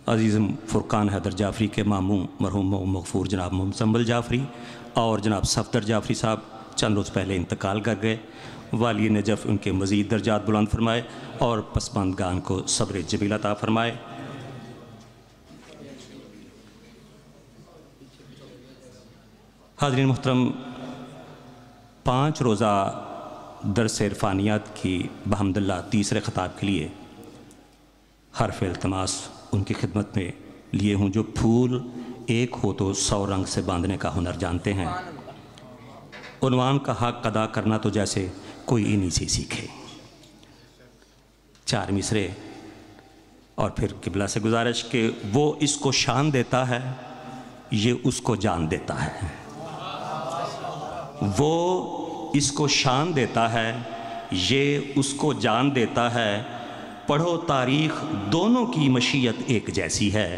अज़ीज़ फ़ुरक़ान हैदर जाफ़री के मामू मरहूम मग़फ़ूर जनाब मुज़म्मिल जाफ़री और जनाब सफ़दर जाफ़री साहब चंद रोज़ पहले इंतकाल कर गए। वाली नजफ़ उनके मज़ीद दर्जात बुलंद फरमाए और पसमानदगान को सब्र जमील अता फरमाए। हाज़रीन मोहतरम, 5 रोज़ा दरस इरफ़ानियात की बहम्दुल्लाह तीसरे ख़िताब के लिए हर्फ़ इल्तिमास उनकी खिदमत में लिए हूँ, जो फूल एक हो तो 100 रंग से बांधने का हुनर जानते हैं। उन्वान का हक़ अदा करना तो जैसे कोई इन्हीं से सीखे। 4 मिसरे और फिर किबला से गुजारिश कि वो इसको शान देता है, ये उसको जान देता है। वो इसको शान देता है, ये उसको जान देता है। पढ़ो तारीख़, दोनों की मशीयत एक जैसी है।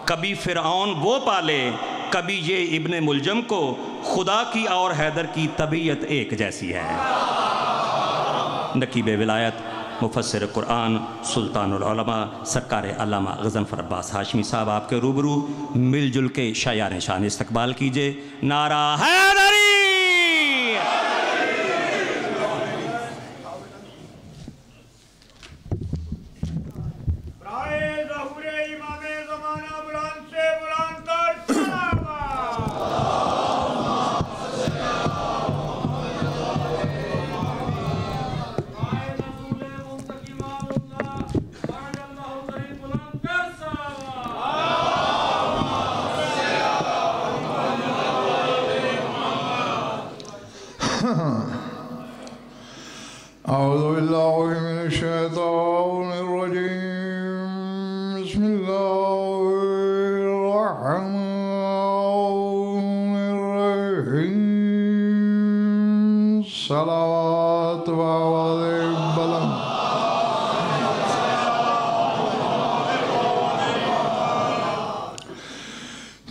कभी फ़िरऔन वो पाले, कभी ये इब्ने मुलजम को, खुदा की और हैदर की तबीयत एक जैसी है। नकीब विलायत मुफस्सिर कुरान सुल्तानुल उलमा सरकार अल्लामा गज़नफ़र अब्बास हाशमी साहब आपके रूबरू मिलजुल के शायान शान इस्तकबाल कीजिए। नारा हैदरी।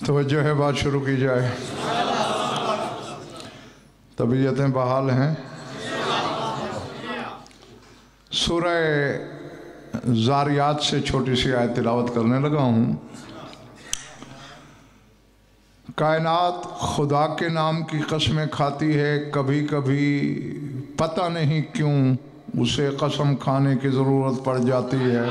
तवज्जो है, बात शुरू की जाए। तबीयतें बहाल हैं। सूरह ज़ारियात से छोटी सी आयत तिलावत करने लगा हूँ। कायनात खुदा के नाम की कसमें खाती है, कभी कभी पता नहीं क्यों उसे कसम खाने की ज़रूरत पड़ जाती है।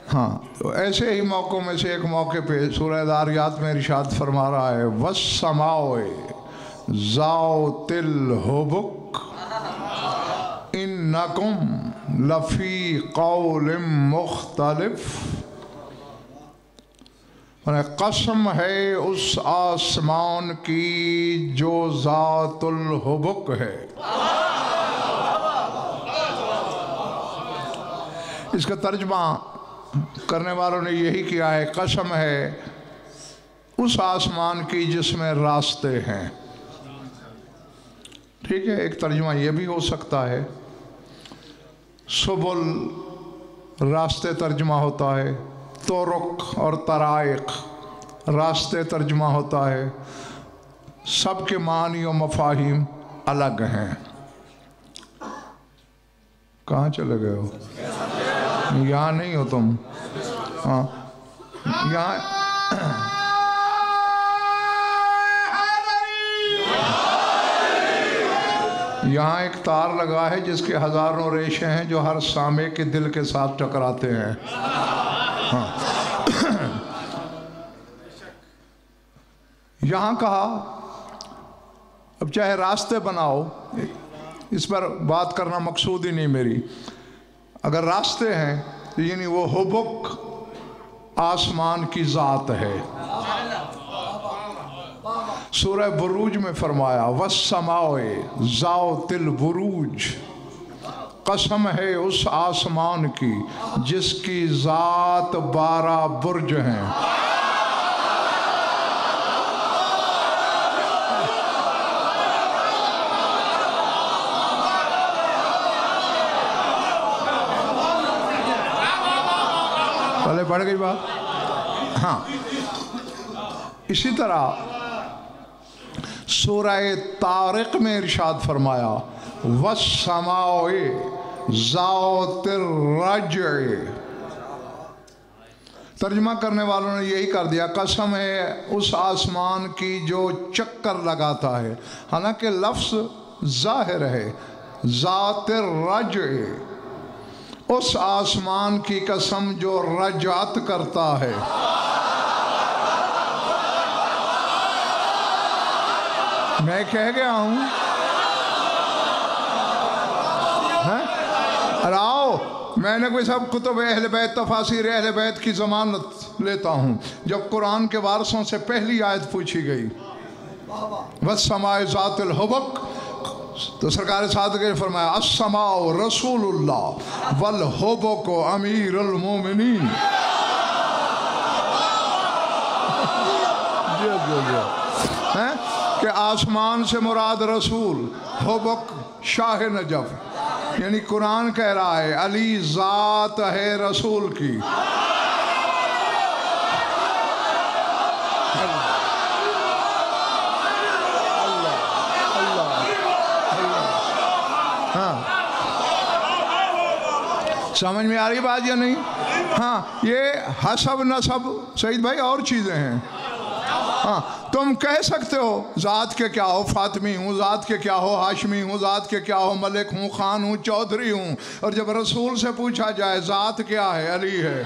हाँ, तो ऐसे ही मौक़ों में से एक मौके पे सूरह ज़ारियात में इरशाद फरमा रहा है, वस्समाओए ज़ातिल हुबुक इन्नकुम लफ़ी क़ौलिम मुख्तलिफ। कसम है उस आसमान की जो ज़ातुल हुबुक है। इसका तर्जमा करने वालों ने यही किया है, कसम है उस आसमान की जिसमें रास्ते हैं। ठीक है, एक तर्जुमा ये भी हो सकता है। सुबुल रास्ते तर्जुमा होता है, तुरुक और तराइक रास्ते तर्जुमा होता है। सबके मानी और मफाहिम अलग हैं। कहाँ चले गए हो? यहाँ नहीं हो तुम? हाँ, यहाँ यहाँ एक तार लगा है जिसके हजारों रेशे हैं जो हर सामे के दिल के साथ टकराते हैं। हाँ। यहाँ कहा, अब चाहे रास्ते बनाओ, इस पर बात करना मकसूद ही नहीं मेरी। अगर रास्ते हैं तो यानी वो हुबुक आसमान की ज़ात है। सूरह बुरूज में फरमाया, वस्समाओए ज़ातिल बुरूज, कसम है उस आसमान की जिसकी ज़ात 12 बुर्ज हैं। पहले बढ़ गई बात। हाँ, इसी तरह सूरह तारिक में इरशाद फरमाया वस्समाए ज़ातिर रज्अ। तर्जुमा करने वालों ने यही कर दिया, कसम है उस आसमान की जो चक्कर लगाता है। हालांकि लफ्ज़ ज़ाहिर है ज़ातिर रज्अ, उस आसमान की कसम जो रजात करता है। मैं कह गया हूँ आओ, मैंने कोई सब कुतुब अहले बैत तफासिर अहले बैत की ज़मानत लेता हूँ। जब कुरान के वारसों से पहली आयत पूछी गई वस्समाए ज़ातिल हुबक, तो सरकार सादिक़ ने फरमाया अस्समाउ रसूलुल्लाह वल हुबक अमीरुल मोमिनीन। हैं कि आसमान से मुराद रसूल, हुबक शाह नजफ, यानी कुरान कह रहा है अली ज़ात है रसूल की। हाँ, समझ में आ रही बात या नहीं? हाँ, ये हसब नसब सईद भाई और चीज़ें हैं। हाँ, तुम कह सकते हो ज़ात के क्या हो फातिमी हूँ, ज़ात के क्या हो हाशमी हूँ, ज़ात के क्या हो मलिक हूँ, खान हूँ, चौधरी हूँ, और जब रसूल से पूछा जाए ज़ात क्या है, अली है।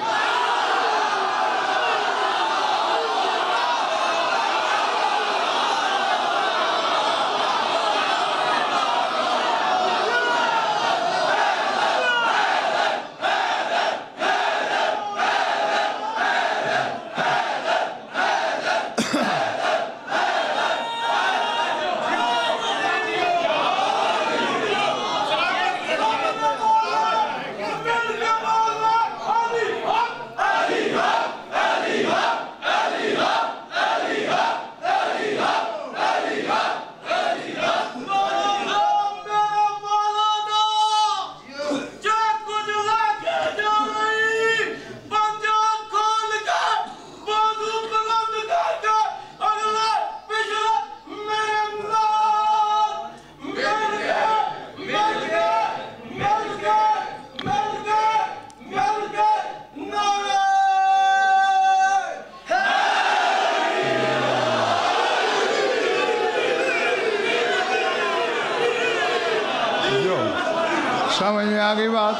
समझ में आ गई बात?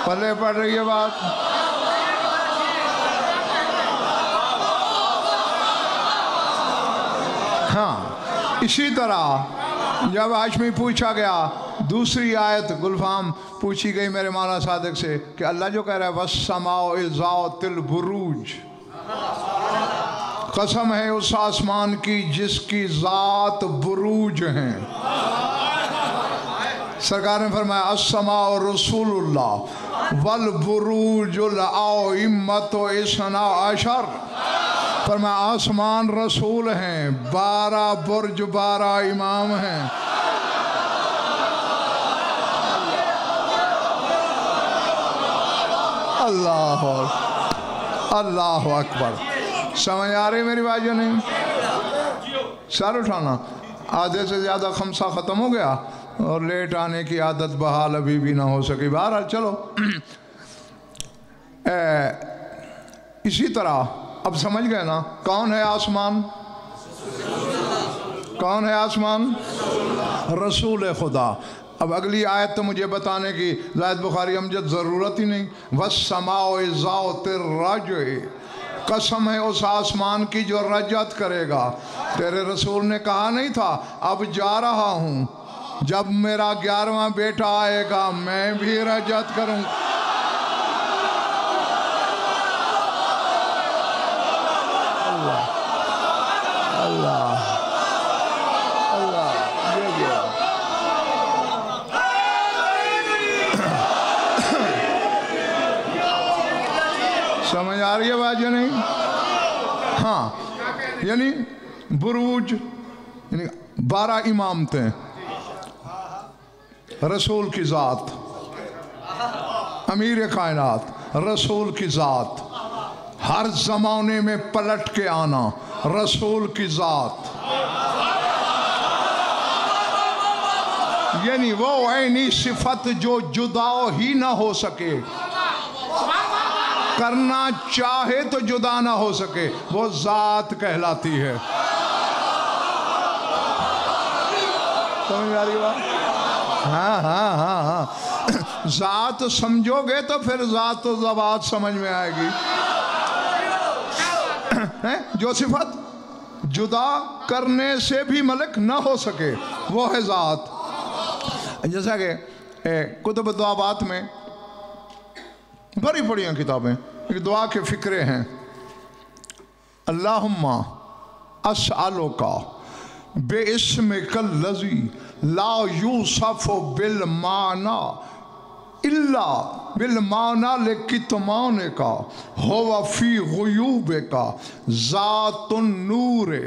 पल्ले पड़ रही है बात? हाँ, इसी तरह जब हाशमी पूछा गया, दूसरी आयत गुलफाम पूछी गई मेरे मौलाना सादिक से कि अल्लाह जो कह रहा है वस्समाउ ज़ातिल बुरूज, कसम है उस आसमान की जिसकी ज़ात बुरूज हैं। सरकार ने फरमाया अस्समाउ रसूलुल्लाह वल बुरूजुल आइम्मतु इस्ना अशर, फरमाया आसमान रसूल हैं, 12 बुर्ज 12 इमाम हैं। अल्लाह अल्लाह अकबर। समझ आ रही मेरी बात या नहीं? सर उठाना, आधे से ज़्यादा खमसा ख़त्म हो गया और लेट आने की आदत बहाल अभी भी ना हो सकी। बहरहाल चलो इसी तरह अब समझ गए ना कौन है आसमान? कौन है आसमान? रसूल खुदा। अब अगली आयत तो मुझे बताने की ज़ाहिद बुखारी अमजद ज़रूरत ही नहीं। वस्समाउ ज़ातिर रज्अ, कसम है उस आसमान की जो रजत करेगा। तेरे रसूल ने कहा नहीं था अब जा रहा हूँ, जब मेरा 11वां बेटा आएगा मैं भी रजत करूँगा। अल्लाह अल्लाह अल्लाह, समझ आ रही है बात या नहीं? हाँ, यानी बुरूज यानी 12 इमामतें, रसूल की ज़ात, अमीर कायनात रसूल की ज़ात, हर ज़माने में पलट के आना, रसूल की ज़ात, यानी वो ऐनी सिफत जो जुदा ही ना हो सके, करना चाहे तो जुदा ना हो सके, वो ज़ात कहलाती है। समझ आ रही बात? हाँ हाँ हाँ हाँ, ज़ात समझोगे तो फिर ज़ात तो ज़बात समझ में आएगी। जो सिफत जुदा करने से भी मलिक ना हो सके वो है ज़ात। जैसा कि कुतुब दुआबात में बड़ी बड़ी किताबें एक दुआ के फ़िक्रे हैं, अल्लाहुम्मा अस्अलुका बेइस्मिकल लज़ी ला यूसफ़ु बिल माना इल्ला बिल माना लिकितमाने का हुवा फी गुयूबे का ज़ातुन नूरे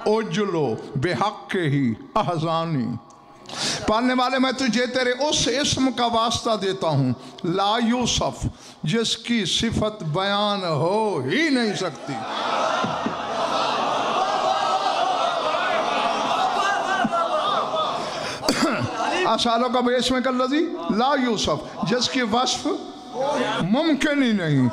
उजलो बेहक़्क़े ही अहज़ानी। पालने वाले मैं तुझे तेरे उस इस्म का वास्ता देता हूँ ला यूसफ़, जिसकी सिफत बयान हो ही नहीं सकती। आसालों का बेस में कर लजी ला यूसुफ, जिसकी वस्फ मुमकिन ही नहीं,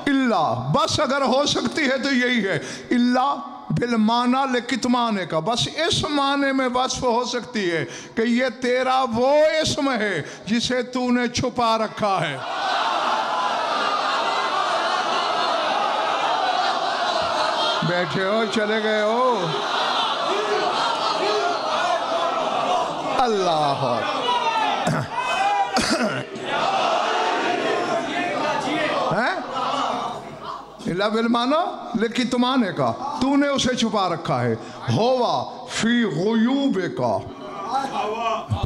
इल्ला बस अगर हो सकती है तो यही है, इल्ला बिल माना लिकितमाने का, बस इस माने में वस्फ हो सकती है कि ये तेरा वो इस्म है जिसे तूने छुपा रखा है। बैठे हो चले गए हो, अल्लाह इल्ला बिल माना लिकितमाने का, तूने उसे छुपा रखा है। होवा फी गुयूबे का,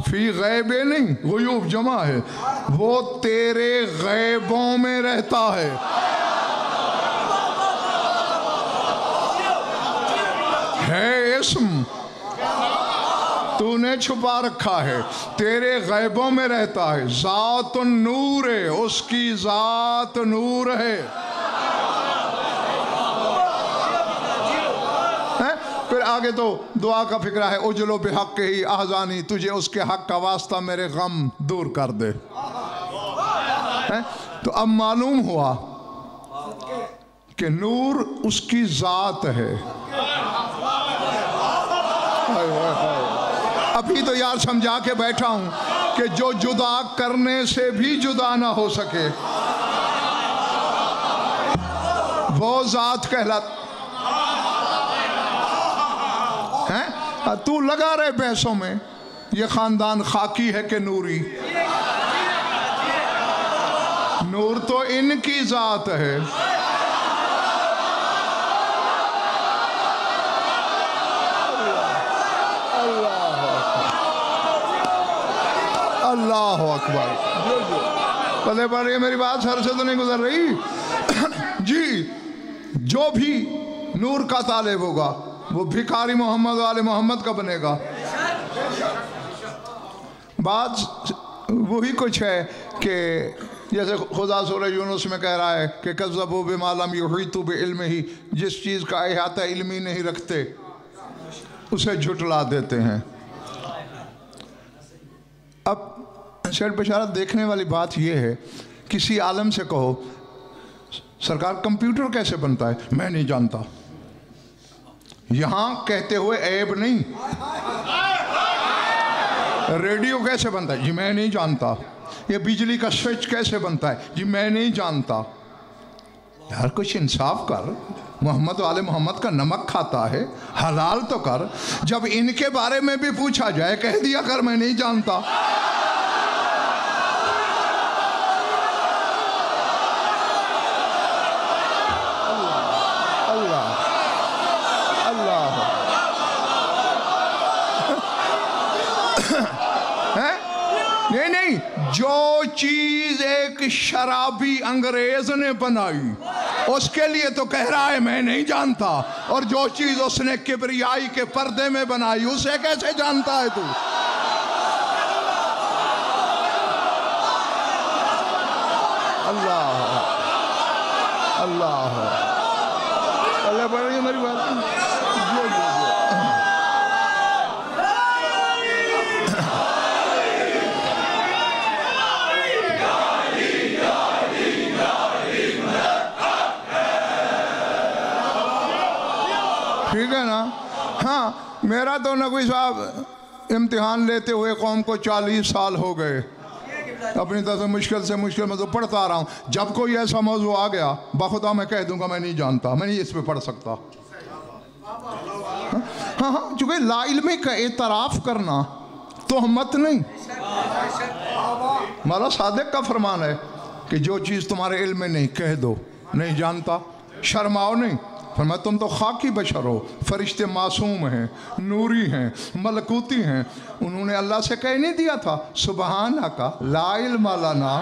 फी गैबे नहीं, गुयूब जमा है, वो तेरे गैबों में रहता है। इस्म तूने छुपा रखा है, तेरे गैबों में रहता है। ज़ात नूर है, उसकी ज़ात नूर है। फिर आगे तो दुआ का फिक्रा है, उजलो बेहक़्क़े ही अहज़ानी, तुझे उसके हक का वास्ता मेरे गम दूर कर दे। तो अब मालूम हुआ कि नूर उसकी ज़ात है। अभी तो यार समझा के बैठा हूं कि जो जुदा करने से भी जुदा ना हो सके वो ज़ात कहलाता है। तू लगा रहे पैसों में, ये खानदान खाकी है कि नूरी? नूर तो इनकी ज़ात है। अल्लाह अकबर। पता पड़ मेरी बात सर से तो नहीं गुजर रही जी। जो भी नूर का तालिब होगा वो भिखारी मोहम्मद वाले मोहम्मद का बनेगा। बात वही कुछ है कि जैसे खुदा सूरह यूनुस में कह रहा है कि कज़्ज़बू बिमा लम युहीतू बिइल्मिही, जिस चीज़ का इहाता इल्मी नहीं रखते उसे झुटला देते हैं। अब शेर बशारत देखने वाली बात यह है, किसी आलम से कहो सरकार कंप्यूटर कैसे बनता है, मैं नहीं जानता। यहां कहते हुए ऐब नहीं। रेडियो कैसे बनता है, जी मैं नहीं जानता। ये बिजली का स्विच कैसे बनता है, जी मैं नहीं जानता। यार कुछ इंसाफ कर, मोहम्मद वाले मोहम्मद का नमक खाता है, हलाल तो कर। जब इनके बारे में भी पूछा जाए कह दिया कर मैं नहीं जानता। नहीं, जो चीज एक शराबी अंग्रेज ने बनाई उसके लिए तो कह रहा है मैं नहीं जानता, और जो चीज उसने किबरियाई के पर्दे में बनाई उसे कैसे जानता है तू? अल्लाह अल्लाह अल्लाह, बड़ी मेरी बात हाँ, मेरा तो नकवी साहब इम्तिहान लेते हुए कौम को 40 साल हो गए, अपनी तरफ से मुश्किल में तो पढ़ता रहा हूँ। जब कोई ऐसा मौजू आ गया बखुदा मैं कह दूंगा मैं नहीं जानता, मैं नहीं इस पे पढ़ सकता। हाँ हाँ, चूँकि लाइल्मी का एतराफ़ करना तोहमत नहीं। मौला सादिक का फरमान है कि जो चीज़ तुम्हारे इल्म में नहीं कह दो, नहीं जानता, शर्माओ नहीं। फरमाया तुम तो खाकी बशर हो, फरिश्ते मासूम हैं, नूरी हैं, मलकूती हैं। उन्होंने अल्लाह से कह नहीं दिया था सुबहाना का ला इल्म लना।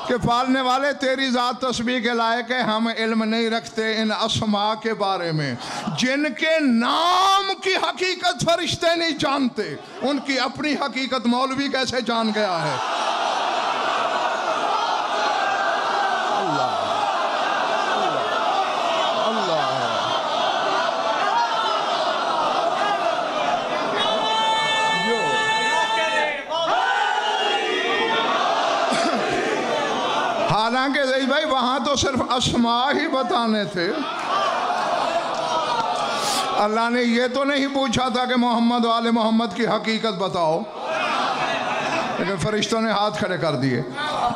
कि पालने वाले तेरी ज़ात तस्बीह के लायक है, हम इल्म नहीं रखते इन अस्मा के बारे में जिनके नाम की हकीकत फरिश्ते नहीं जानते, उनकी अपनी हकीकत मौलवी कैसे जान गया है। अल्लाह अल्लाह हालांकि भाई वहां तो सिर्फ अस्मा ही बताने थे। अल्लाह ने ये तो नहीं पूछा था कि मोहम्मद वाले मोहम्मद की हकीकत बताओ, लेकिन फरिश्तों ने हाथ खड़े कर दिए,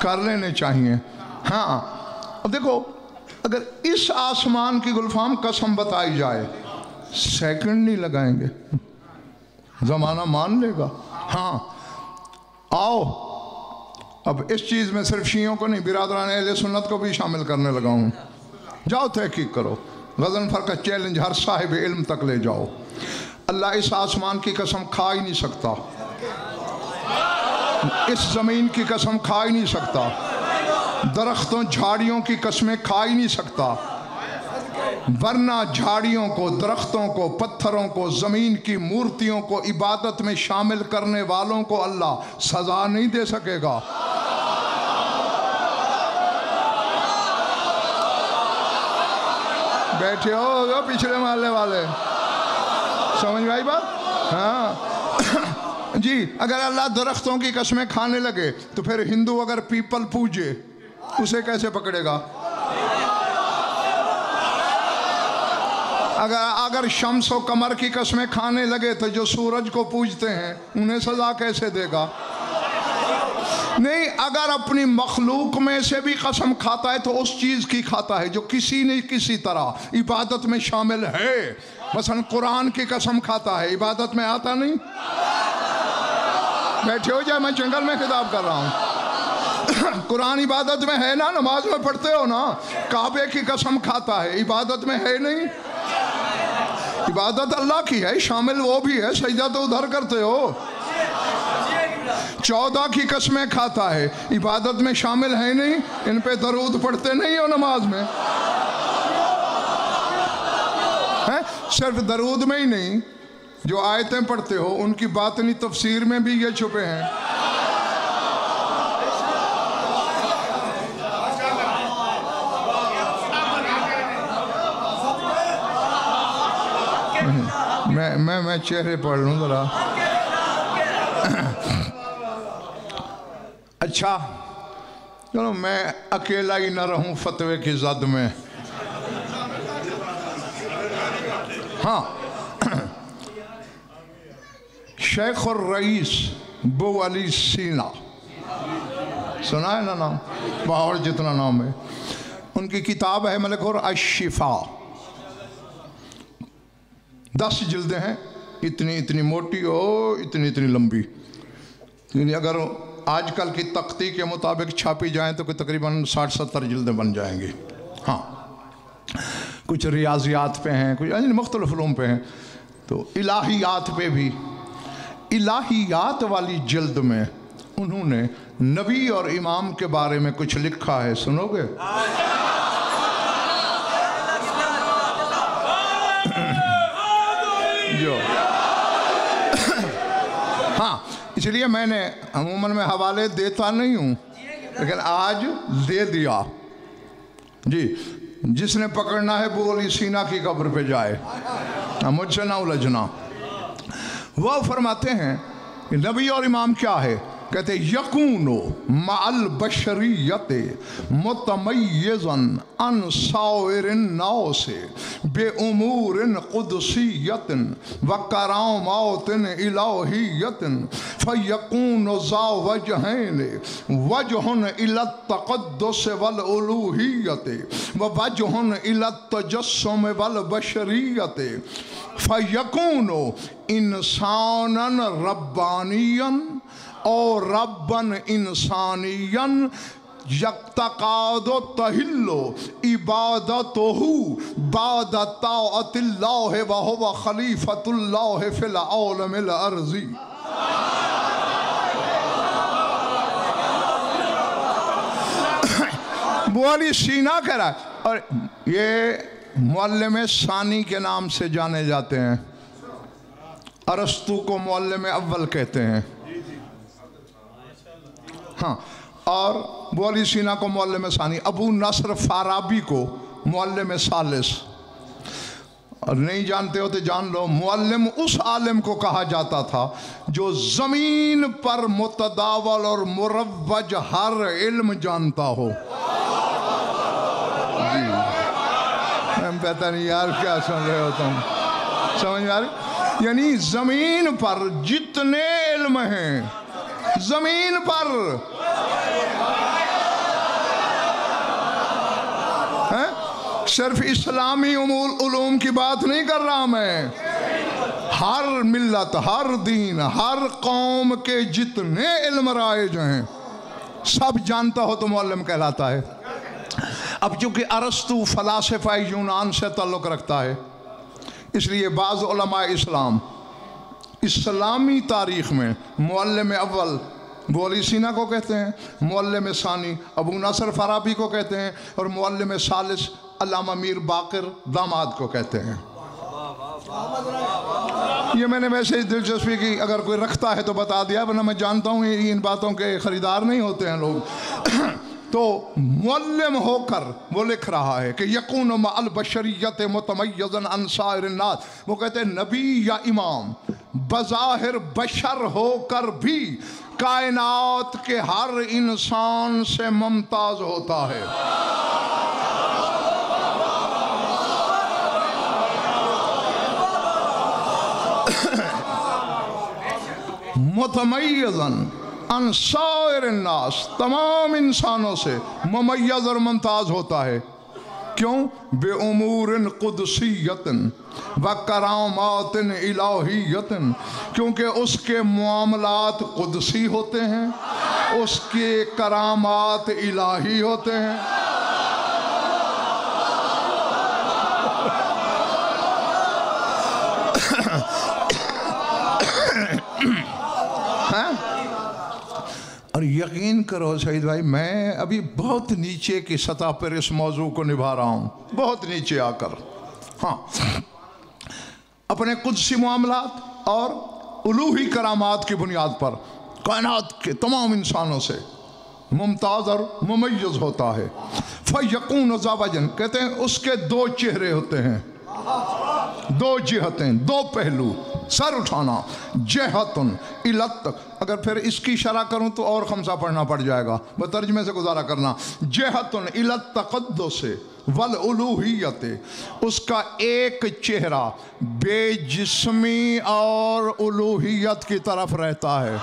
कर लेने चाहिए। हाँ, अब देखो अगर इस आसमान की गुलफाम कसम बताई जाए सेकंड नहीं लगाएंगे, ज़माना मान लेगा। हाँ आओ, अब इस चीज़ में सिर्फ शियों को नहीं, बिरादरान अहले सुन्नत को भी शामिल करने लगा हूँ। जाओ तहकीक करो, गज़नफर का चैलेंज हर साहिब इल्म तक ले जाओ। अल्लाह इस आसमान की कसम खा ही नहीं सकता, इस ज़मीन की कसम खा ही नहीं सकता, दरख्तों झाड़ियों की कसमें खा ही नहीं सकता, वरना झाड़ियों को, दरख्तों को, पत्थरों को, ज़मीन की मूर्तियों को इबादत में शामिल करने वालों को अल्लाह सज़ा नहीं दे सकेगा। बैठे हो पिछले मोहल्ले वाले, समझ में आई बात? हाँ जी, अगर अल्लाह दरख्तों की कसमें खाने लगे तो फिर हिंदू अगर पीपल पूजे उसे कैसे पकड़ेगा? अगर शम्स और कमर की कसमें खाने लगे तो जो सूरज को पूजते हैं उन्हें सजा कैसे देगा? नहीं, अगर अपनी मखलूक में से भी कसम खाता है तो उस चीज़ की खाता है जो किसी न किसी तरह इबादत में शामिल है। मसलन कुरान की कसम खाता है, इबादत में आता नहीं। बैठे हो जाए, मैं जंगल में खिताब कर रहा हूँ। कुरान इबादत में है ना, नमाज में पढ़ते हो ना। काबे की कसम खाता है, इबादत में है नहीं। इबादत अल्लाह की है, शामिल वो भी है, सजदा तो उधर करते हो। 14 की कसमें खाता है, इबादत में शामिल है नहीं। इन पे दरूद पढ़ते नहीं हो नमाज में, है? सिर्फ दरूद में ही नहीं, जो आयतें पढ़ते हो उनकी बातनी तफसीर में भी ये छुपे हैं। मैं चेहरे पढ़ लूँ जरा। अच्छा चलो, मैं अकेला ही ना रहूं फतवे की जद में। हाँ, शेख और रईस बो अली सीना सुना है ना नाम? बाहर जितना नाम है। उनकी किताब है मलिक और अशिफा, 10 जिल्दें हैं, इतनी इतनी मोटी हो, इतनी इतनी लंबी। अगर आजकल की तख्ती के मुताबिक छापी जाए तो कोई तकरीबन 60-70 जिल्दें बन जाएंगी। हाँ, कुछ रियाजियात पे हैं, कुछ मुख्तलिफ उलूम पे हैं। तो इलाहियात पे भी, इलाहियात वाली जिल्द में उन्होंने नबी और इमाम के बारे में कुछ लिखा है, सुनोगे? जो हाँ, इसलिए मैंने अमूमन में हवाले देता नहीं हूँ, लेकिन आज दे दिया जी। जिसने पकड़ना है वो अली सीना की कब्र पे जाए, मुझसे ना उलझना। वह फरमाते हैं कि नबी और इमाम क्या है? कहते यकूनो मअल बशरियत मुतमय्यज़न अन साइरिन नासे बेउमूरिन कुदसियतिन व करामातिन इलाहियतिन फयकूनु ज़ा वजहैन वजहुन इला तक़द्दुस वल उलूहियत व वजहुन इला तजस्सुम वल बशरियत फयकूनु इंसानन रब्बानियन और रब्बन इंसानियन यक्तकादो तहिल्लो इबादतहु बाद ताअतिल्लाह व हुवा खलीफतुल्लाह फिल आलमिल अर्ज़ी। बुआली सीना कह रहा है, और ये मुअल्लिम सानी के नाम से जाने जाते हैं। अरस्तु को मुअल्लिम अव्वल कहते हैं, हाँ, और बुआली सीना को मुअल्लिम सानी, अबू नस्र फाराबी को मुअल्लिम सालिस। और नहीं जानते हो तो जान लो, मुअल्लिम उस आलिम को कहा जाता था जो ज़मीन पर मुतदावल और मुरव्वज हर इल्म जानता हो। पता नहीं यार क्या सुन रहे हो तुम, समझ में आ रही? यानी जमीन पर जितने इल्म हैं, जमीन पर है? सिर्फ इस्लामी उलूम की बात नहीं कर रहा मैं, हर मिल्लत, हर दीन, हर कौम के जितने इल्म राइज हैं सब जानता हो तो मुअल्लिम कहलाता है। अब चूंकि अरस्तु फलासफा यूनान से ताल्लुक़ रखता है, इसलिए बाज़ उलमा इस्लाम इस्लामी तारीख़ में मुअल्लिम अव्वल बुआली सीना को कहते हैं, मुअल्लिम सानी अबू नस्र फाराबी को कहते हैं, और मुअल्लिम सालिस अल्लामा मीर बाक़िर दामाद को कहते हैं। ये मैंने वैसे ही दिलचस्पी की, अगर कोई रखता है तो बता दिया, वरना मैं जानता हूँ इन बातों के ख़रीदार नहीं होते हैं लोग। तो मुअल्लिम होकर वो लिख रहा है कि यकून मअल बशरियत मुतमय्यज़न अन साइरिन नास, वो कहते हैं नबी या इमाम बज़ाहिर बशर होकर भी कायनात के हर इंसान से मुमताज़ होता है। मुतमय्यज़न अनसाइर नास, तमाम इंसानों से मुमय्यज़ और मुमताज़ होता है। क्यों? बेउमूरिन कुदसियतिन व करामातिन इलाहियतिन, क्योंकि उसके मामलात कुदसी होते हैं, उसके करामात इलाही होते हैं। और यकीन करो सईद भाई, मैं अभी बहुत नीचे की सतह पर इस मौजू को निभा रहा हूँ, बहुत नीचे आकर। हाँ, अपने कुदसी मामलात और उलूही करामात की बुनियाद पर कायनात के तमाम इंसानों से मुमताज़ और मुमय्यज़ होता है। फ़यकून ज़ावजन, कहते हैं उसके दो चेहरे होते हैं, दो जिहतें, दो पहलू, सर उठाना, जेहतुन इलत। अगर फिर इसकी शरह करूं तो और खमसा पढ़ना पड़ जाएगा, वह तर्जमे से गुजारा करना। जेहतुन इलत तक़द्दुस वल उलूहियत, उसका एक चेहरा बेजिस्मी और उलूहियत की तरफ रहता है।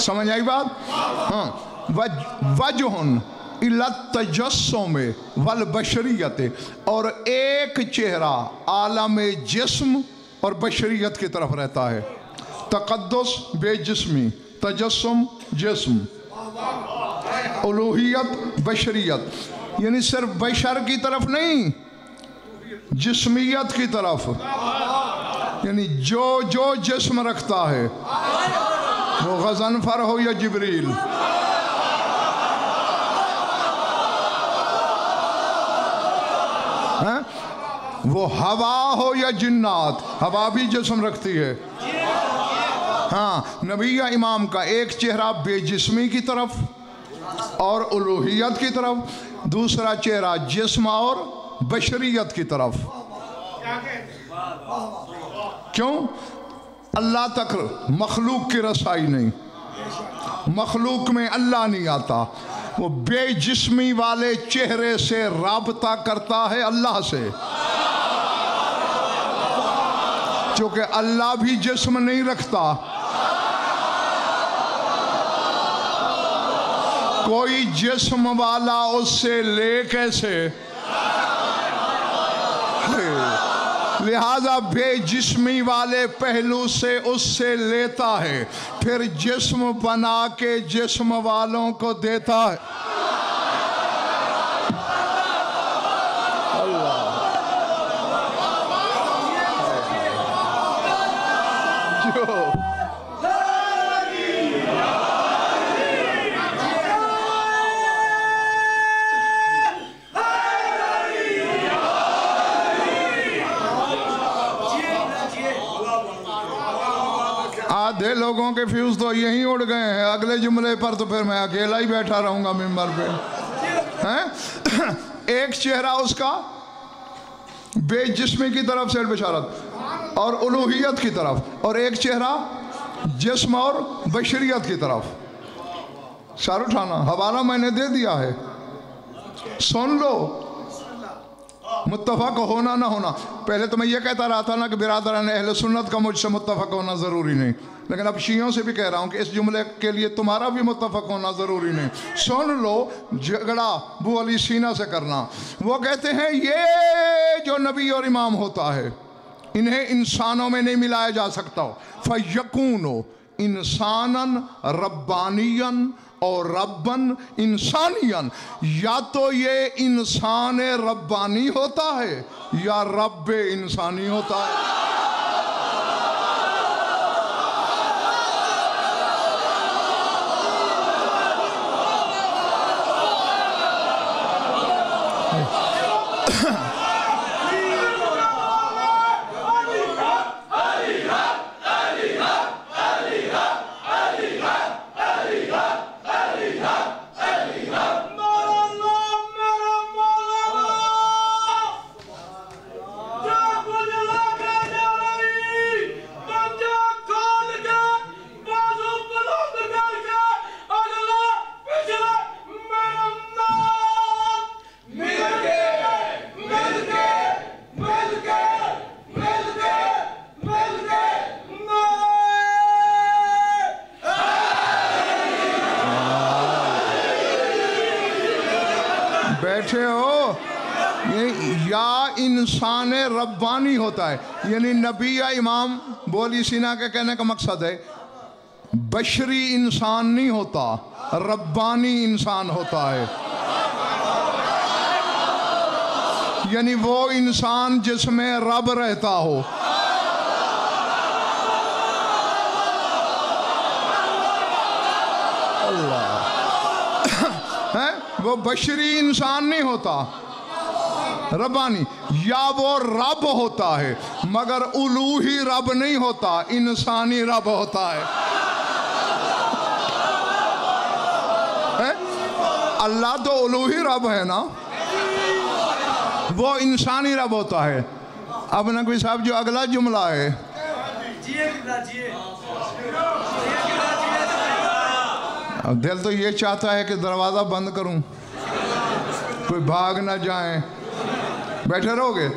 समझ आई बात? हाँ, वजहुन इलत तजस्सुम वल बशरियत, और एक चेहरा आलम जिस्म और बशरियत की तरफ रहता है। तक़द्दुस बेजिस्मी, तजस्सुम जिस्म, उलूहियत बशरियत, यानी सिर्फ बशर की तरफ नहीं, जिस्मियत की तरफ, यानी जो जो जिस्म रखता है, वो गज़नफर हो या जिब्रील, हैं? वो हवा हो या जिन्नात, हवा भी जिस्म रखती है। हाँ, नबी या इमाम का एक चेहरा बेजिस्मी की तरफ और उलूहियत की तरफ, दूसरा चेहरा जिस्म और बशरियत की तरफ। क्यों? अल्लाह तक मखलूक की रसाई नहीं, मखलूक में अल्लाह नहीं आता। वो बेजिस्मी वाले चेहरे से राबता करता है अल्लाह से, क्योंकि अल्लाह भी जिस्म नहीं रखता। कोई जिस्म वाला उससे ले कैसे? लिहाजा बेजिस्मी वाले पहलू से उससे लेता है, फिर जिस्म बना के जिस्म वालों को देता है। आधे लोगों के फ्यूज तो यहीं उड़ गए हैं, अगले जुमले पर तो फिर मैं अकेला ही बैठा रहूंगा मिंबर पे। हैं? एक चेहरा उसका बेजिस्मी की तरफ से बशारत और उलूहियत की तरफ, और एक चेहरा जिस्म और बशरियत की तरफ। सर उठाना, हवाला मैंने दे दिया है, सुन लो। मुत्तफक होना ना होना, पहले तो मैं ये कहता रहा था ना कि बिरादरान अहले सुन्नत का मुझसे मुत्तफक होना ज़रूरी नहीं, लेकिन अब शियों से भी कह रहा हूँ कि इस जुमले के लिए तुम्हारा भी मुत्तफक होना ज़रूरी नहीं। सुन लो, झगड़ा अबू अली सीना से करना। वो कहते हैं ये जो नबी और इमाम होता है, इन्हें इंसानों में नहीं मिलाया जा सकता। फ़यकूनो इंसानन रब्बानियन और रब्बन इंसानियन, या तो ये इंसान रब्बानी होता है या रब्ब इंसानी होता है। बैठे हो, ये या इंसान रब्बानी होता है, यानी नबी या इमाम बोली सीना के कहने का मकसद है बशरी इंसान नहीं होता, रब्बानी इंसान होता है। यानी वो इंसान जिसमें रब रहता हो। है वो बशरी इंसान नहीं होता, रब्बानी। या वो रब होता है मगर उलूही रब नहीं होता, इंसानी रब होता है। अल्लाह तो उलूही रब है ना, वो इंसानी रब होता है। अब नकवी साहब जो अगला जुमला है, दिल तो ये चाहता है कि दरवाज़ा बंद करूं, कोई भाग ना जाए। बैठे रहोगे?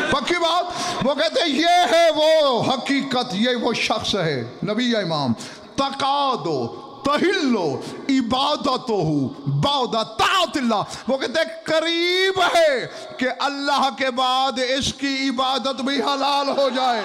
पक्की बात। वो कहते हैं ये है वो हकीकत, ये वो शख्स है नबी या इमाम। तकादो तहिल्लो इबादतो बादतातिल्लाह, वो कहते हैं करीब है कि अल्लाह के बाद इसकी इबादत भी हलाल हो जाए।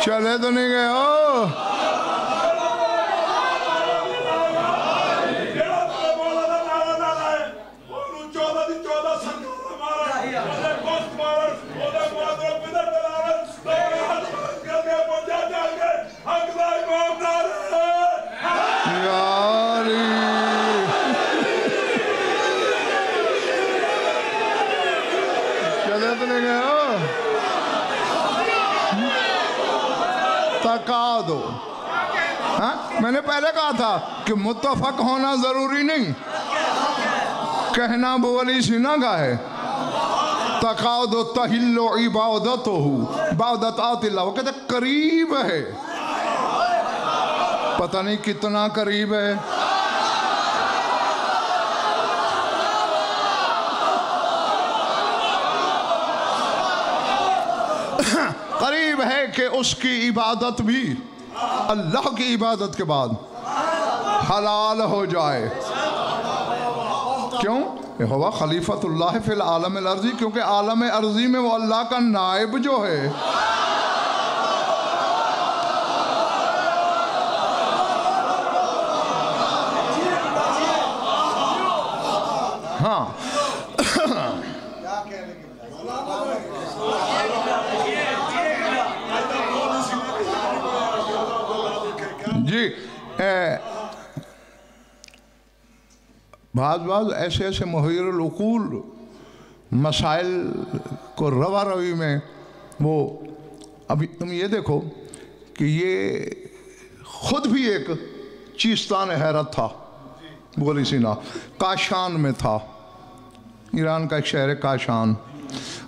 चले तो नहीं गए हो? पहले कहा था कि मुत्तफक होना जरूरी नहीं, कहना वो अली सीना का है। तकादो तहिल्लो इबादतहु इबादतातिल्लाह, वो कहते करीब है, पता नहीं कितना करीब है। करीब है कि उसकी इबादत भी अल्लाह की इबादत के बाद हलाल हो जाए। क्यों? यहोवा खलीफतुल्लाह फिल आलम अर्जी, क्योंकि आलम अर्जी में वो अल्लाह का नायब जो है। हाँ जी, बाज़ ऐसे ऐसे मुहय्यरुल उकूल मसाइल को रवा रवी में वो, अभी तुम ये देखो कि ये खुद भी एक चीस्तान हैरत था, बोली सीना काशान में था, ईरान का एक शहर है काशान,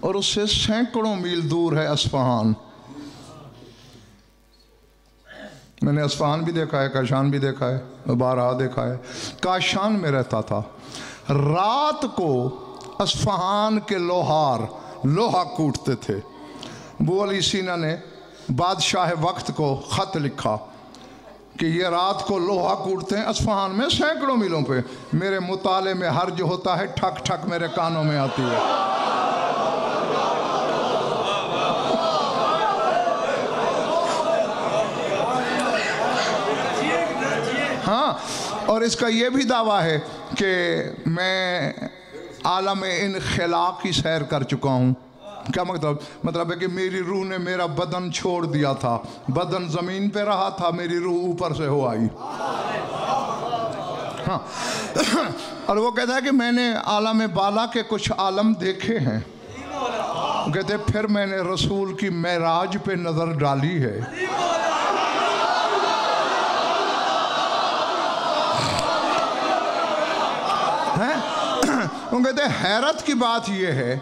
और उससे सैकड़ों मील दूर है अस्फहान। मैंने अस्फहान भी देखा है, काशान भी देखा है, बारहा देखा है। काशान में रहता था। रात को अस्फहान के लोहार लोहा कूटते थे। वो अली सीना ने बादशाह वक्त को ख़त लिखा कि ये रात को लोहा कूटते हैं अस्फहान में सैकड़ों मीलों पे। मेरे मुताले में हर्ज होता है, ठक ठक मेरे कानों में आती है। हाँ, और इसका ये भी दावा है कि मैं आलम इनखिला की सैर कर चुका हूँ। क्या मतलब है कि मेरी रूह ने मेरा बदन छोड़ दिया था, बदन ज़मीन पे रहा था, मेरी रूह ऊपर से हो आई। हाँ, और वो कहता है कि मैंने आलम बाला के कुछ आलम देखे हैं। वो कहते फिर मैंने रसूल की मेराज पे नज़र डाली है। वो कहते हैरत की बात यह है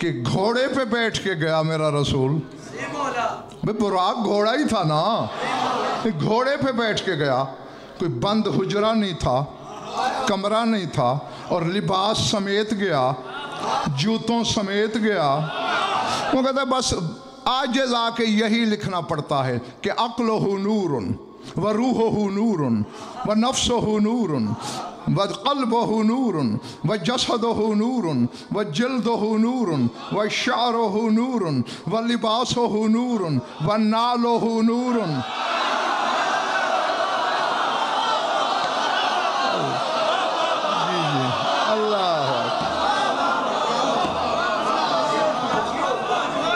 कि घोड़े पे बैठ के गया मेरा रसूल। भाई बुराक घोड़ा ही था ना, घोड़े पे बैठ के गया। कोई बंद हुजरा नहीं था, कमरा नहीं था, और लिबास समेत गया, जूतों समेत गया। वो कहता बस आज जाके यही लिखना पड़ता है कि अक्लहु नूरुन व रूहुहु नूरुन व नफ्सुहु नूरुन व क़ल्बुहु नूरुन व जसदुहु नूरुन व जिल्दुहु नूरुन व शअरुहु नूरुन व लिबासुहु नूरुन व नालुहु नूरुन। अल्लाह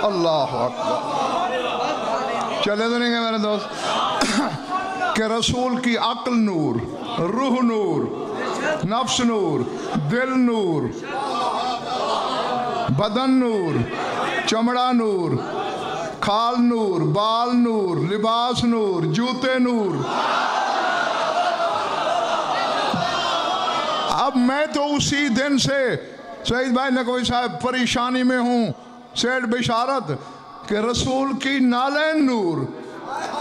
अल्लाह अकबर। चले तो नहीं गए मेरे दोस्त कि रसूल की अक्ल नूर, रूह नूर, नफ्स नूर, दिल नूर, बदन नूर, चमड़ा नूर, खाल नूर, बाल नूर, लिबास नूर, जूते नूर। अब मैं तो उसी दिन से सईद भाई नकवी साहब परेशानी में हूँ। सेठ बिशारत कि रसूल की नालैन नूर,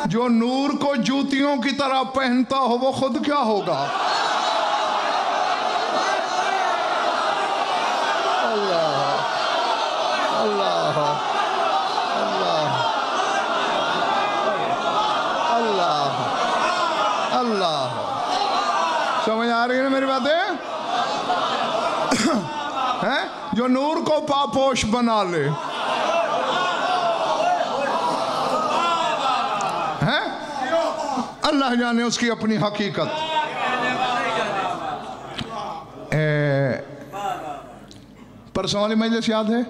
जो नूर को जूतियों की तरह पहनता हो, वो खुद क्या होगा। अल्लाह अल्लाह अल्लाह अल्लाह अल्लाह। समझ आ रही है ना मेरी बातें? हैं जो नूर को पापोश बना ले, हैं अल्लाह जाने उसकी अपनी हकीकत। परसों वाली मजलिस याद है?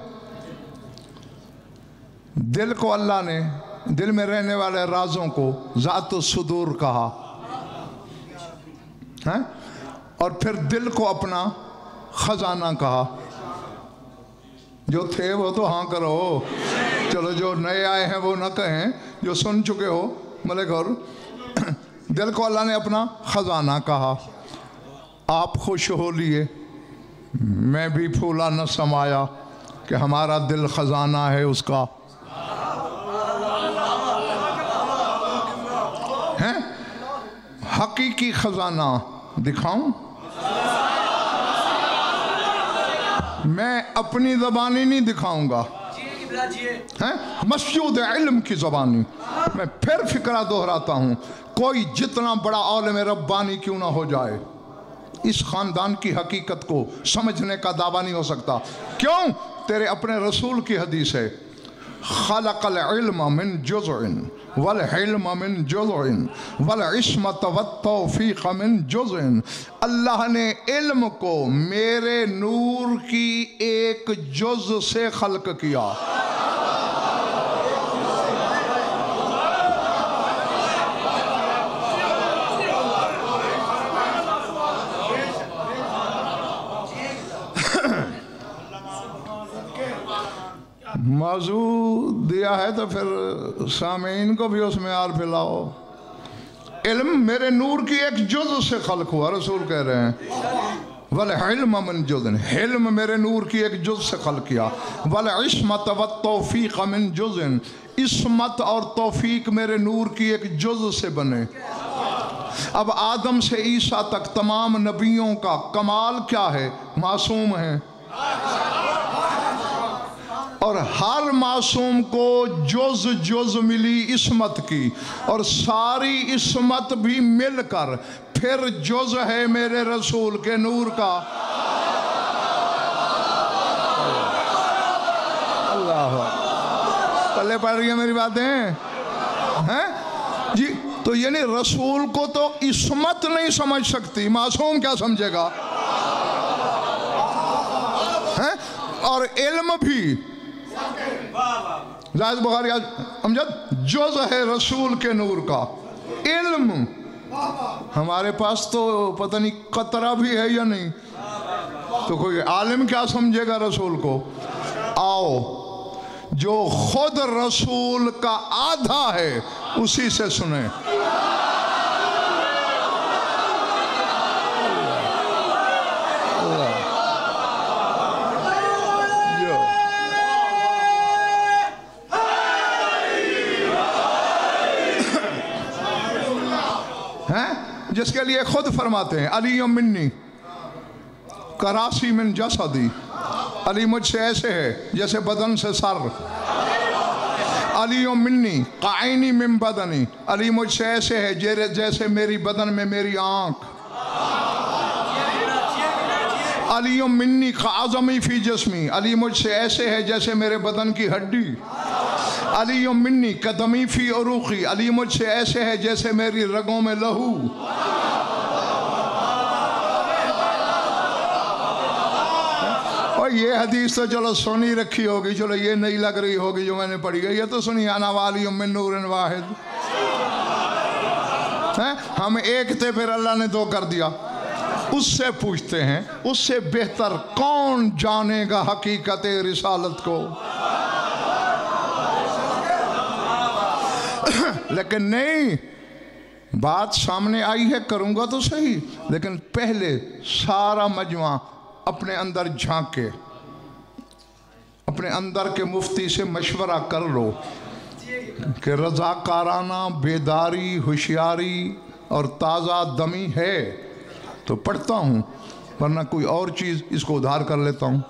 दिल को अल्लाह ने, दिल में रहने वाले राजों को ज़ात सुदूर कहा है, और फिर दिल को अपना खजाना कहा। जो थे वो तो हाँ करो, चलो जो नए आए हैं वो ना कहें, जो सुन चुके हो मलिक। और दिल को अल्लाह ने अपना ख़जाना कहा। आप खुश हो लिए, मैं भी फूला न समाया कि हमारा दिल ख़जाना है उसका। हैं हकीकी ख़जाना दिखाऊं? मैं अपनी ज़बानी नहीं दिखाऊंगा, हैं मस्जूद इल्म की ज़बानी। मैं फिर फिक्रा दोहराता हूँ, कोई जितना बड़ा आलिम रब्बानी क्यों ना हो जाए, इस ख़ानदान की हकीकत को समझने का दावा नहीं हो सकता। क्यों? तेरे अपने रसूल की हदीस है, खलक़ल इल्म मिन जुज़इन वल इल्म मिन जुज़इन वल इस्मत वत्तौफ़ीक़ मिन जुज़इन। अल्लाह ने इल्म को मेरे नूर की एक जुज़ से खल्क किया। मौजू दिया है तो फिर सामीन को भी उसमें आर फैलाओ। इल्म मेरे नूर की एक जुज़ से खल्क हुआ, रसूल कह रहे हैं। वल इल्म मिन जुज़इन, इल्म मेरे नूर की एक जुज़ से खल्क किया। वल इस्मत व तौफ़ीक़ मिन जुज़इन, इस्मत और तौफ़ीक़ मेरे नूर की एक जुज़ से बने। अब आदम से ईसा तक तमाम नबियों का कमाल क्या है? मासूम है, और हर मासूम को जुज़ जुज़ मिली इस्मत की, और सारी इस्मत भी मिलकर फिर जुज़ है मेरे रसूल के नूर का। अल्लाह पल्ले पड़ रही है मेरी बातें हैं जी? तो यानी रसूल को तो इस्मत नहीं समझ सकती, मासूम क्या समझेगा? हैं? और इल्म भी जायद बुखारी अमजद जुज़ है रसूल के नूर का। इल्म हमारे पास तो पता नहीं कतरा भी है या नहीं, तो कोई आलिम क्या समझेगा रसूल को? आओ जो खुद रसूल का आधा है उसी से सुने। जिसके लिए खुद फरमाते हैं अली मिन्नी करासी मिन जसदी, अली मुझसे ऐसे है जैसे बदन से सर। अली मिन्नी काइनी मिन बदनी, अली मुझसे ऐसे है जैसे मेरी बदन में मेरी आँख। अली मिन्नी काज़मी फ़ी जिस्मी, अली मुझसे ऐसे है जैसे मेरे बदन की हड्डी। अली मिन्नी कदमी फ़ी उरूक़ी, अली मुझसे ऐसे है जैसे मेरी रगों में लहू। और ये हदीस तो चलो सुनी रखी होगी, चलो ये नहीं लग रही होगी जो मैंने पढ़ी है, ये तो सुनी अना वाली मिन नूरिन वाहिद। हम एक थे फिर अल्लाह ने दो कर दिया। उससे पूछते हैं उससे बेहतर कौन जानेगा हकीकत रिसालत को? लेकिन नहीं, बात सामने आई है, करूंगा तो सही, लेकिन पहले सारा मजमा अपने अंदर झांके, अपने अंदर के मुफ्ती से मशवरा कर लो कि रज़ाकाराना बेदारी, होशियारी और ताज़ा दमी है तो पढ़ता हूँ, वरना कोई और चीज़ इसको उधार कर लेता हूँ।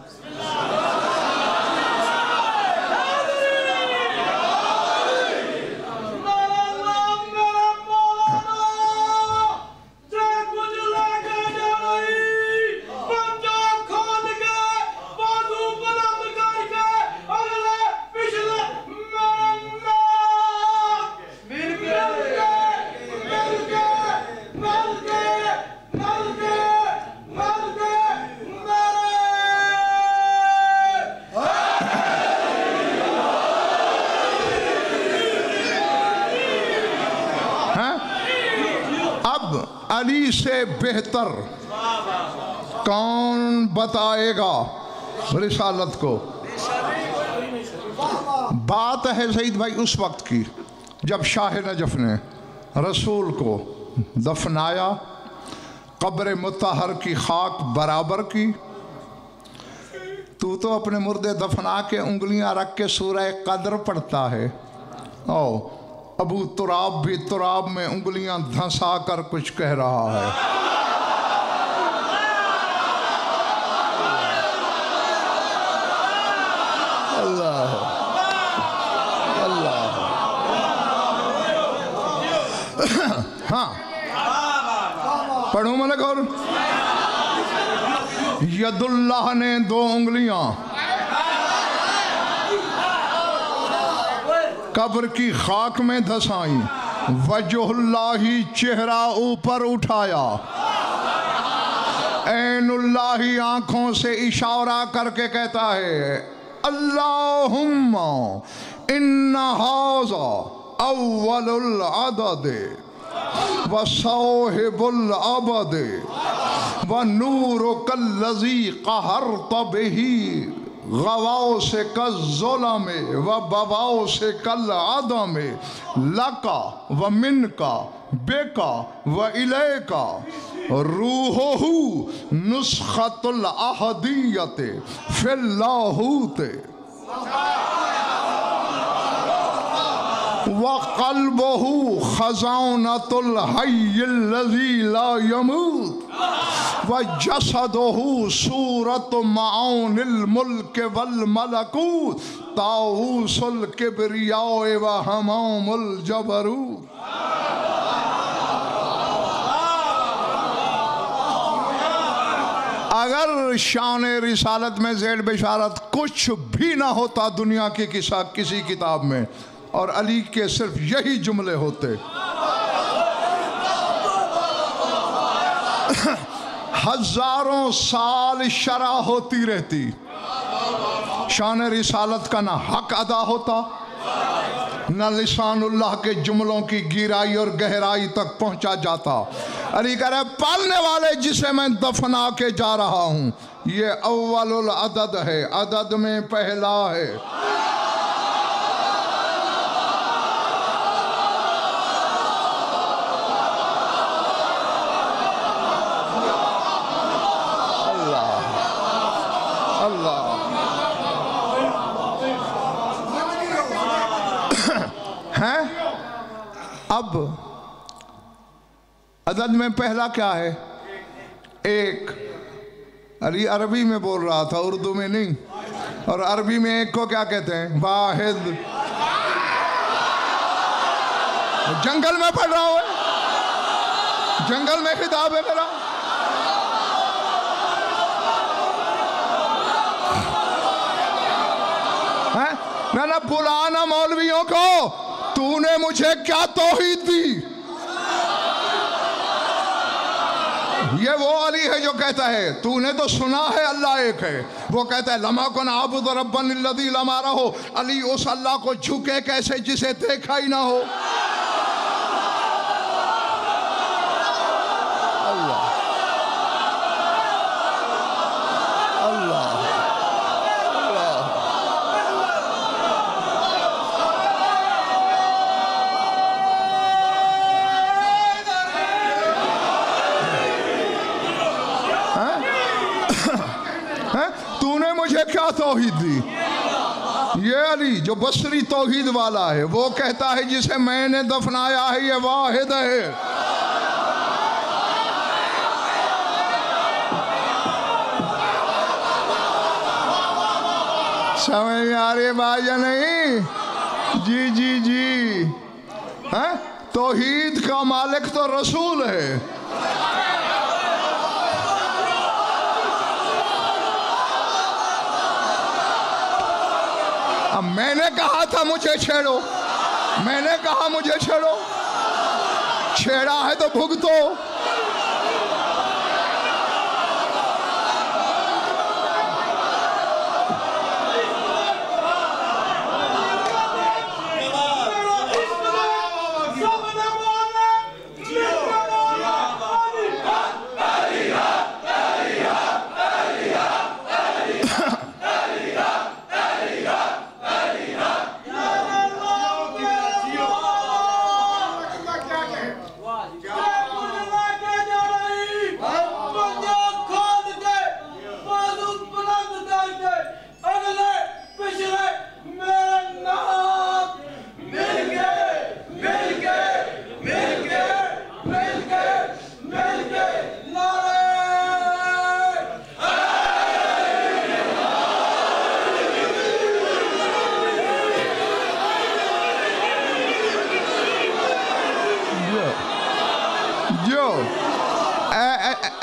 अली से बेहतर कौन बताएगा रिसालत को? बात है सईद भाई उस वक्त की जब शाह नजफ ने रसूल को दफनाया, कब्र मुतहर की खाक बराबर की। तू तो अपने मुर्दे दफना के उंगलियां रख के सूरह कदर पढ़ता है। ओ अबू तुराब भी तुराब में उंगलियां धंसा कर कुछ कह रहा है। अल्लाह अल्लाह। हाँ पढ़ू मलिक। और यदुल्लाह ने दो उंगलियां कब्र की खाक में धसाई, वजहुल्लाही चेहरा ऊपर उठाया, ऐनुल्लाही आंखों से इशारा करके कहता है अल्लाहुम्मा इन्ना हाज़ा अव्वलुल अदद व साहिबुल अबद व नूरुकल्लज़ी क़हरत बिही गवाओ से कज़्ज़ुलम व बवाओ से कल आदम लका व मिनका बेका व इलेका रूहुहु नुस्खतुल अहदियत फिल लाहूत व क़ल्बुहु खज़ानतुल हय्यिल लज़ी ला यमूत व जसदुहु सूरत माउनिल मुल्क वल मलकूत ताऊसुल किब्रिया व हमामुल जबरूत। अगर शान रिसालत में ज़ेल बिशारत कुछ भी ना होता दुनिया की किसी किताब में, और अली के सिर्फ यही जुमले होते, हजारों साल शरा होती रहती, शान रिसालत का ना हक अदा होता, न लिसानुल्लाह के जुमलों की गिराई और गहराई तक पहुंचा जाता। अली कह रहे पालने वाले जिसे मैं दफना के जा रहा हूं, ये अव्वलुल अदद है, अदद में पहला है। हैं अब अदद में पहला क्या है? एक। अली अरबी में बोल रहा था, उर्दू में नहीं। और अरबी में एक को क्या कहते हैं? वाहिद। जंगल में पढ़ रहा हूं, जंगल में खिताब है मेरा। ना बुलाना मौलवियों को, तूने मुझे क्या तौहीद दी? ये वो अली है जो कहता है तूने तो सुना है अल्लाह एक है, वो कहता है लमा कुन आबुद रब्बन लज़ी लमा रहो। अली उस अल्लाह को झुके कैसे जिसे देखा ही ना हो। अल्लाह अल्लाह तूने मुझे क्या तौहीद दी? ये अली जो बसरी तौहीद वाला है, वो कहता है जिसे मैंने दफनाया है ये वाहिद है। समझ में आ रही बात या नहीं? जी जी जी। हैं तौहीद का मालिक तो रसूल है। अब मैंने कहा था मुझे छेड़ो, मैंने कहा मुझे छेड़ो, छेड़ा है तो भुगतो।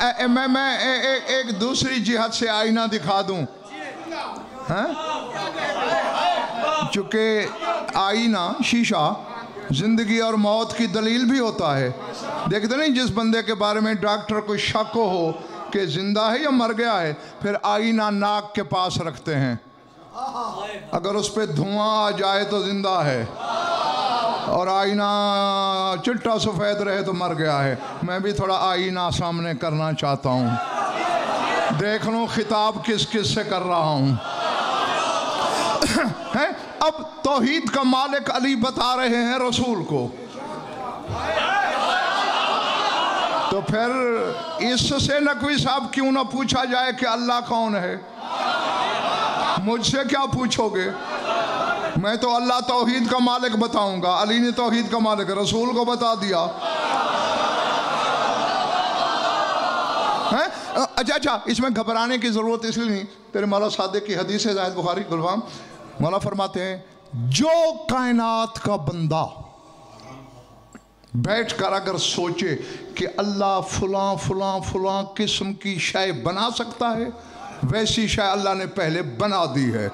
एक दूसरी जिहत से आईना दिखा दूं, हैं? चूंकि आईना शीशा जिंदगी और मौत की दलील भी होता है। देखते नहीं, जिस बंदे के बारे में डॉक्टर को शक हो कि जिंदा है या मर गया है, फिर आईना नाक के पास रखते हैं, अगर उस पर धुआं आ जाए तो जिंदा है, और आईना चिट्टा सफ़ेद रहे तो मर गया है। मैं भी थोड़ा आईना सामने करना चाहता हूँ, देख लूँ खिताब किस किस से कर रहा हूँ। है? अब तौहीद का मालिक अली बता रहे हैं रसूल को, तो फिर इससे नकवी साहब क्यों ना पूछा जाए कि अल्लाह कौन है? मुझसे क्या पूछोगे? मैं तो अल्लाह तौहीद का मालिक बताऊंगा, अली ने तौहीद का मालिक रसूल को बता दिया है। अच्छा, इसमें घबराने की जरूरत इसलिए नहीं, तेरे मौला सादिक की हदीस है ज़ाहिद बुखारी गुलफाम, मौला फरमाते हैं जो कायनात का बंदा बैठकर अगर सोचे कि अल्लाह फलां फलां फलां किस्म की शय बना सकता है, वैसी शय अल्लाह ने पहले बना दी है।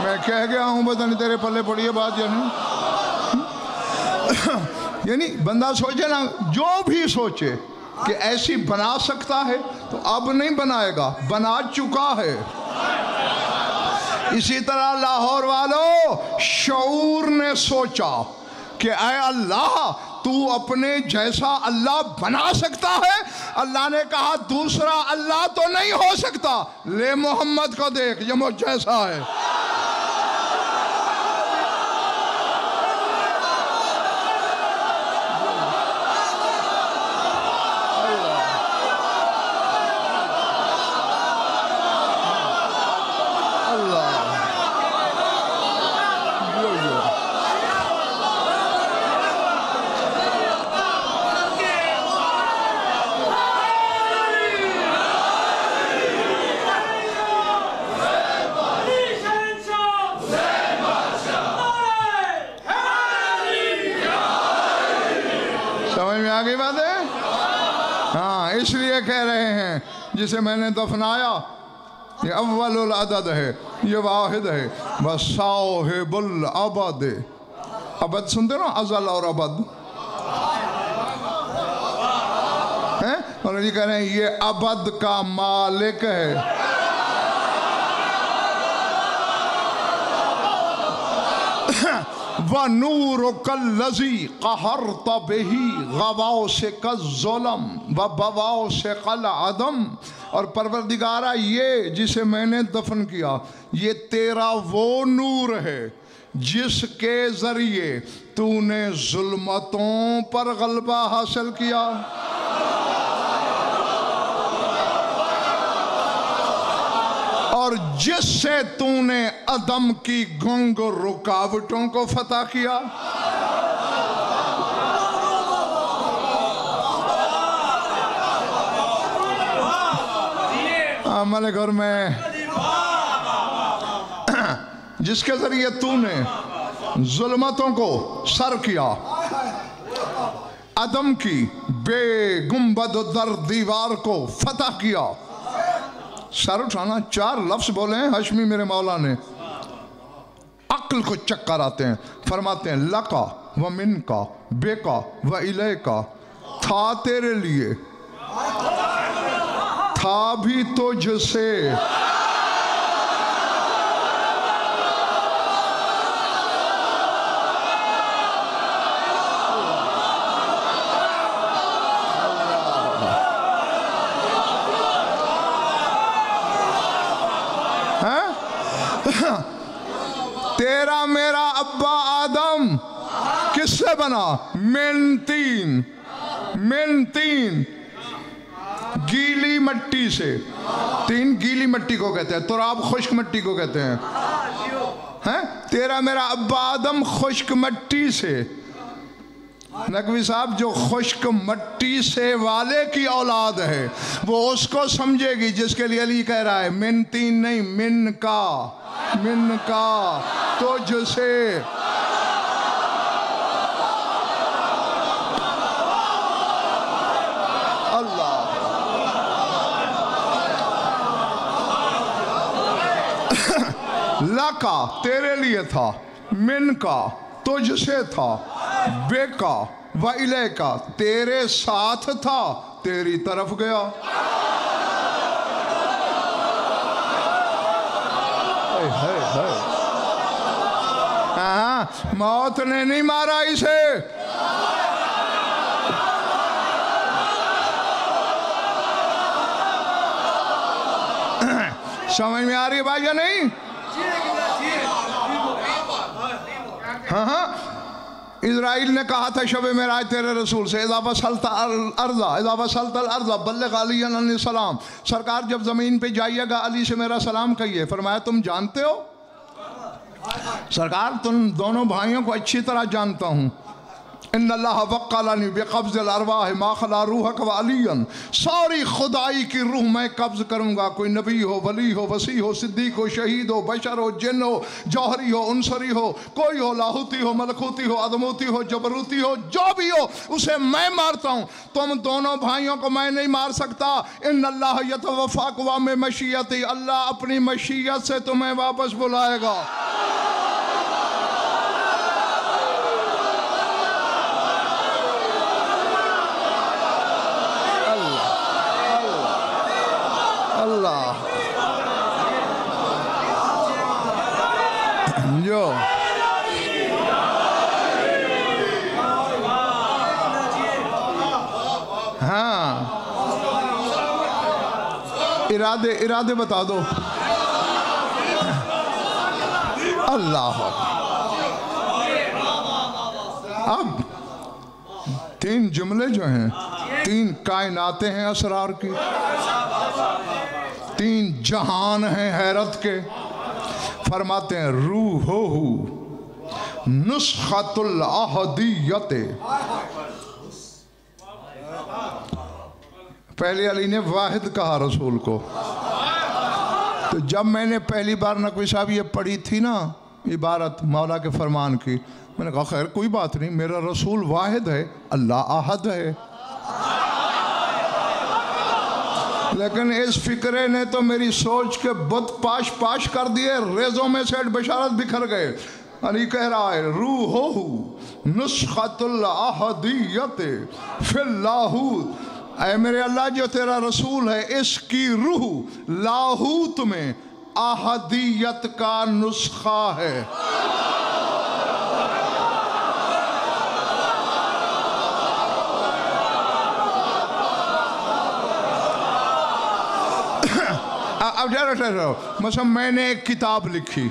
मैं कह गया हूं, पता नहीं तेरे पल्ले पड़ी है बात या नहीं। यानी बंदा सोचे ना, जो भी सोचे कि ऐसी बना सकता है, तो अब नहीं बनाएगा, बना चुका है। इसी तरह लाहौर वालों, शऊर ने सोचा कि ऐ अल्लाह, तू अपने जैसा अल्लाह बना सकता है। अल्लाह ने कहा दूसरा अल्लाह तो नहीं हो सकता, ले मोहम्मद को देख, ये मुझ जैसा है। आगे बात है। हाँ, इसलिए कह रहे हैं जिसे मैंने दफनाया, ये अव्वलुल अदद है, ये वाहिद है, वसाहिबुल अबद। अबद सुनते ना, अजल और अबद हैं, और ये कह रहे हैं ये अबद का मालिक है। व नूर कल्लज़ी कहरत बिही गवाओ से कज़्ज़ुलम व बवाओ से कल अदम। और परवरदिगारा, ये जिसे मैंने दफन किया, ये तेरा वो नूर है जिसके ज़रिए तूने जुल्मतों पर गलबा हासिल किया। और जिससे तूने अदम की गुंग रुकावटों को फतह किया। हमारे घर में जिसके जरिए तूने जुल्मतों को सर किया, अदम की बेगुंबद दर दीवार को फतह किया। सर उठाना, चार लफ्ज बोले हैं हशमी मेरे मौला ने, अक्ल को चक्कर आते हैं। फरमाते हैं लका व मिनका बेका व इलेका, था तेरे लिए, था भी तुझसे, तेरा मेरा अब्बा आदम किससे बना? मिन तीन गीली मट्टी से। तीन गीली मट्टी को कहते हैं, तुराब खुश्क मट्टी को कहते हैं। तेरा मेरा अब्बा आदम खुश्क मट्टी से। नकवी साहब, जो खुश्क मट्टी से वाले की औलाद है वो उसको समझेगी जिसके लिए अली कह रहा है मिन तीन नहीं, मिन का तुझसे। लाका तेरे लिए था, मिन का तुझसे था, बेका व इले का तेरे साथ था, तेरी तरफ गया। हाँ, मौत ने नहीं मारा इसे, समझ में आ रही है भाई या नहीं? हाँ हाँ, इजराइल ने कहा था शब मेराज तेरे रसूल से, इज़ा वसलता अर्ज़ा बल्लिग़ अलिय्यन सलाम, सरकार जब ज़मीन पे जाइएगा अली से मेरा सलाम कहिए। फरमाया तुम जानते हो? सरकार तुम दोनों भाइयों को अच्छी तरह जानता हूँ। इन्नल्लाह वक्कलनी बिक़ब्ज़िल अरवाह मा खला रूहक व अलियन, सारी खुदाई की रूह मैं कब्ज़ करूँगा। कोई नबी हो, वली हो, वसी हो, सिद्दीक हो, शहीद हो, बशर हो, जिन हो, जौहरी हो, उनसरी हो, कोई हो, लाहूती हो, मलकूती हो, अदमूती हो, जबरूती हो, जो भी हो उसे मैं मारता हूँ। तुम दोनों भाइयों को मैं नहीं मार सकता। इन्नल्लाह यतवफ़्फ़ाकुम में मशीयती, अल्लाह अपनी मशीयत से तुम्हें वापस बुलाएगा। अल्लाह जो हाँ, इरादे बता दो। अल्लाह, अब तीन जुमले जो हैं, तीन कायनातें हैं असरार की, तीन जहान हैं हैरत के। फरमाते हैं रूहुहु नुस्खतुल अहदियत। पहले अली ने वाहिद कहा रसूल को, तो जब मैंने पहली बार नकवी साहब ये पढ़ी थी ना इबारत मौला के फरमान की, मैंने कहा खैर कोई बात नहीं, मेरा रसूल वाहिद है, अल्लाह अहद है। लेकिन इस फिक्रे ने तो मेरी सोच के बुत पाश पाश कर दिए, रेजों में से बशारत बिखर गए। अली कह रहा है रूहुहु नुस्खतुल अहदियत फिल्लाहूत, ऐ मेरे अल्लाह जो तेरा रसूल है इसकी रूह लाहूत में अहदियत का नुस्खा है। अब ठहरो, मतलब मैंने एक किताब लिखी,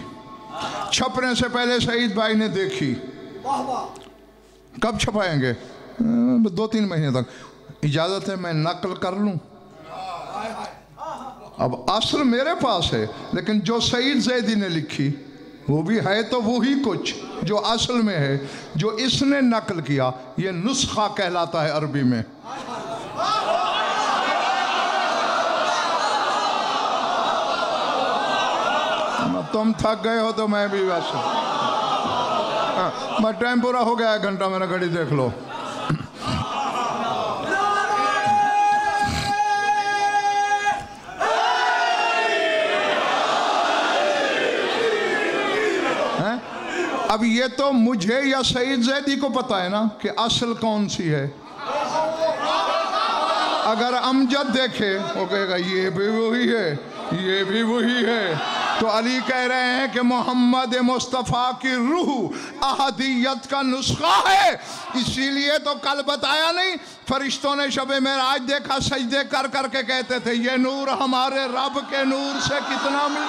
छपने से पहले सईद भाई ने देखी। कब छपाएंगे? 2-3 महीने तक। इजाज़त है मैं नकल कर लूँ? अब असल मेरे पास है, लेकिन जो सईद जैदी ने लिखी वो भी है तो वही कुछ जो असल में है, जो इसने नकल किया ये नुस्खा कहलाता है अरबी में। तुम थक गए हो तो मैं भी वैसे। मैं टाइम पूरा हो गया, 1 घंटा मेरा घड़ी देख लो। अब ये तो मुझे या सईद जैदी को पता है ना कि असल कौन सी है। अगर अमजद देखे वो कहेगा ये भी वही है, ये भी वही है। तो अली कह रहे हैं कि मोहम्मद मुस्तफ़ा की रूह अहदियत का नुस्खा है। इसीलिए तो कल बताया नहीं, फरिश्तों ने शब मेराज देखा, सजदे कर करके कहते थे ये नूर हमारे रब के नूर से कितना मिल।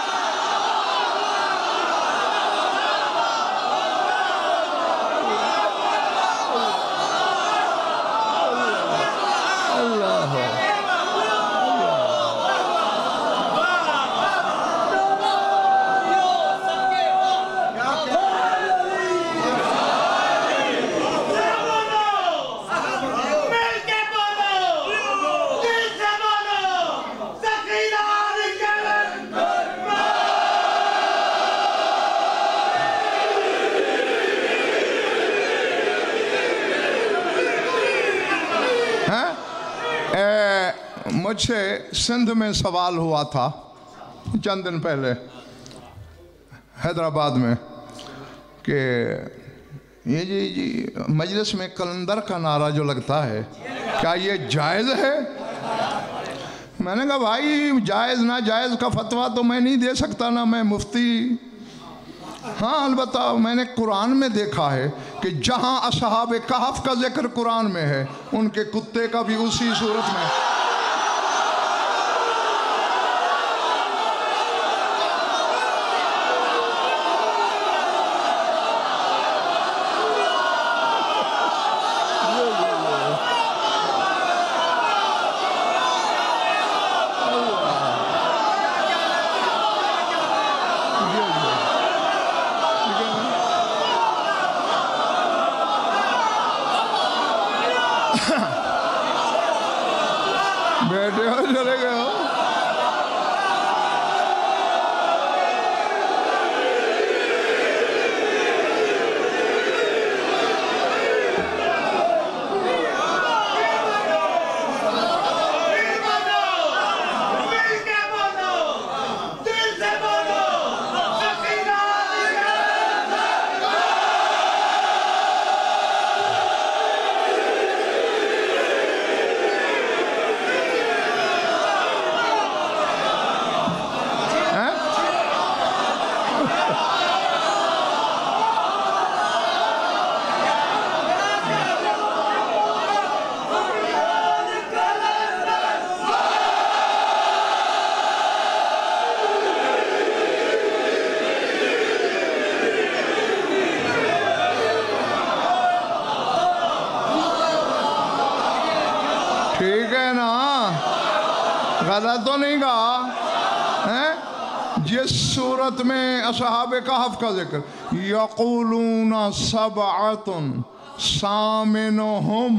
मुझसे सिंध में सवाल हुआ था चंद दिन पहले, हैदराबाद में कि ये जी मजलिस में कलंदर का नारा जो लगता है, क्या ये जायज़ है? मैंने कहा भाई जायज़ ना जायज़ का फतवा तो मैं नहीं दे सकता, ना मैं मुफ्ती। हाँ अलबत्ता मैंने कुरान में देखा है कि जहाँ असहाबे कहफ का जिक्र कुरान में है, उनके कुत्ते का भी उसी सूरत में। बैठे हो चले गए हो। ठीक है ना, गलत तो नहीं कहा है। जिस सूरत में असहाबे कहफ का जिक्र, यक़ूलूना सबअतुन सामिनुहुम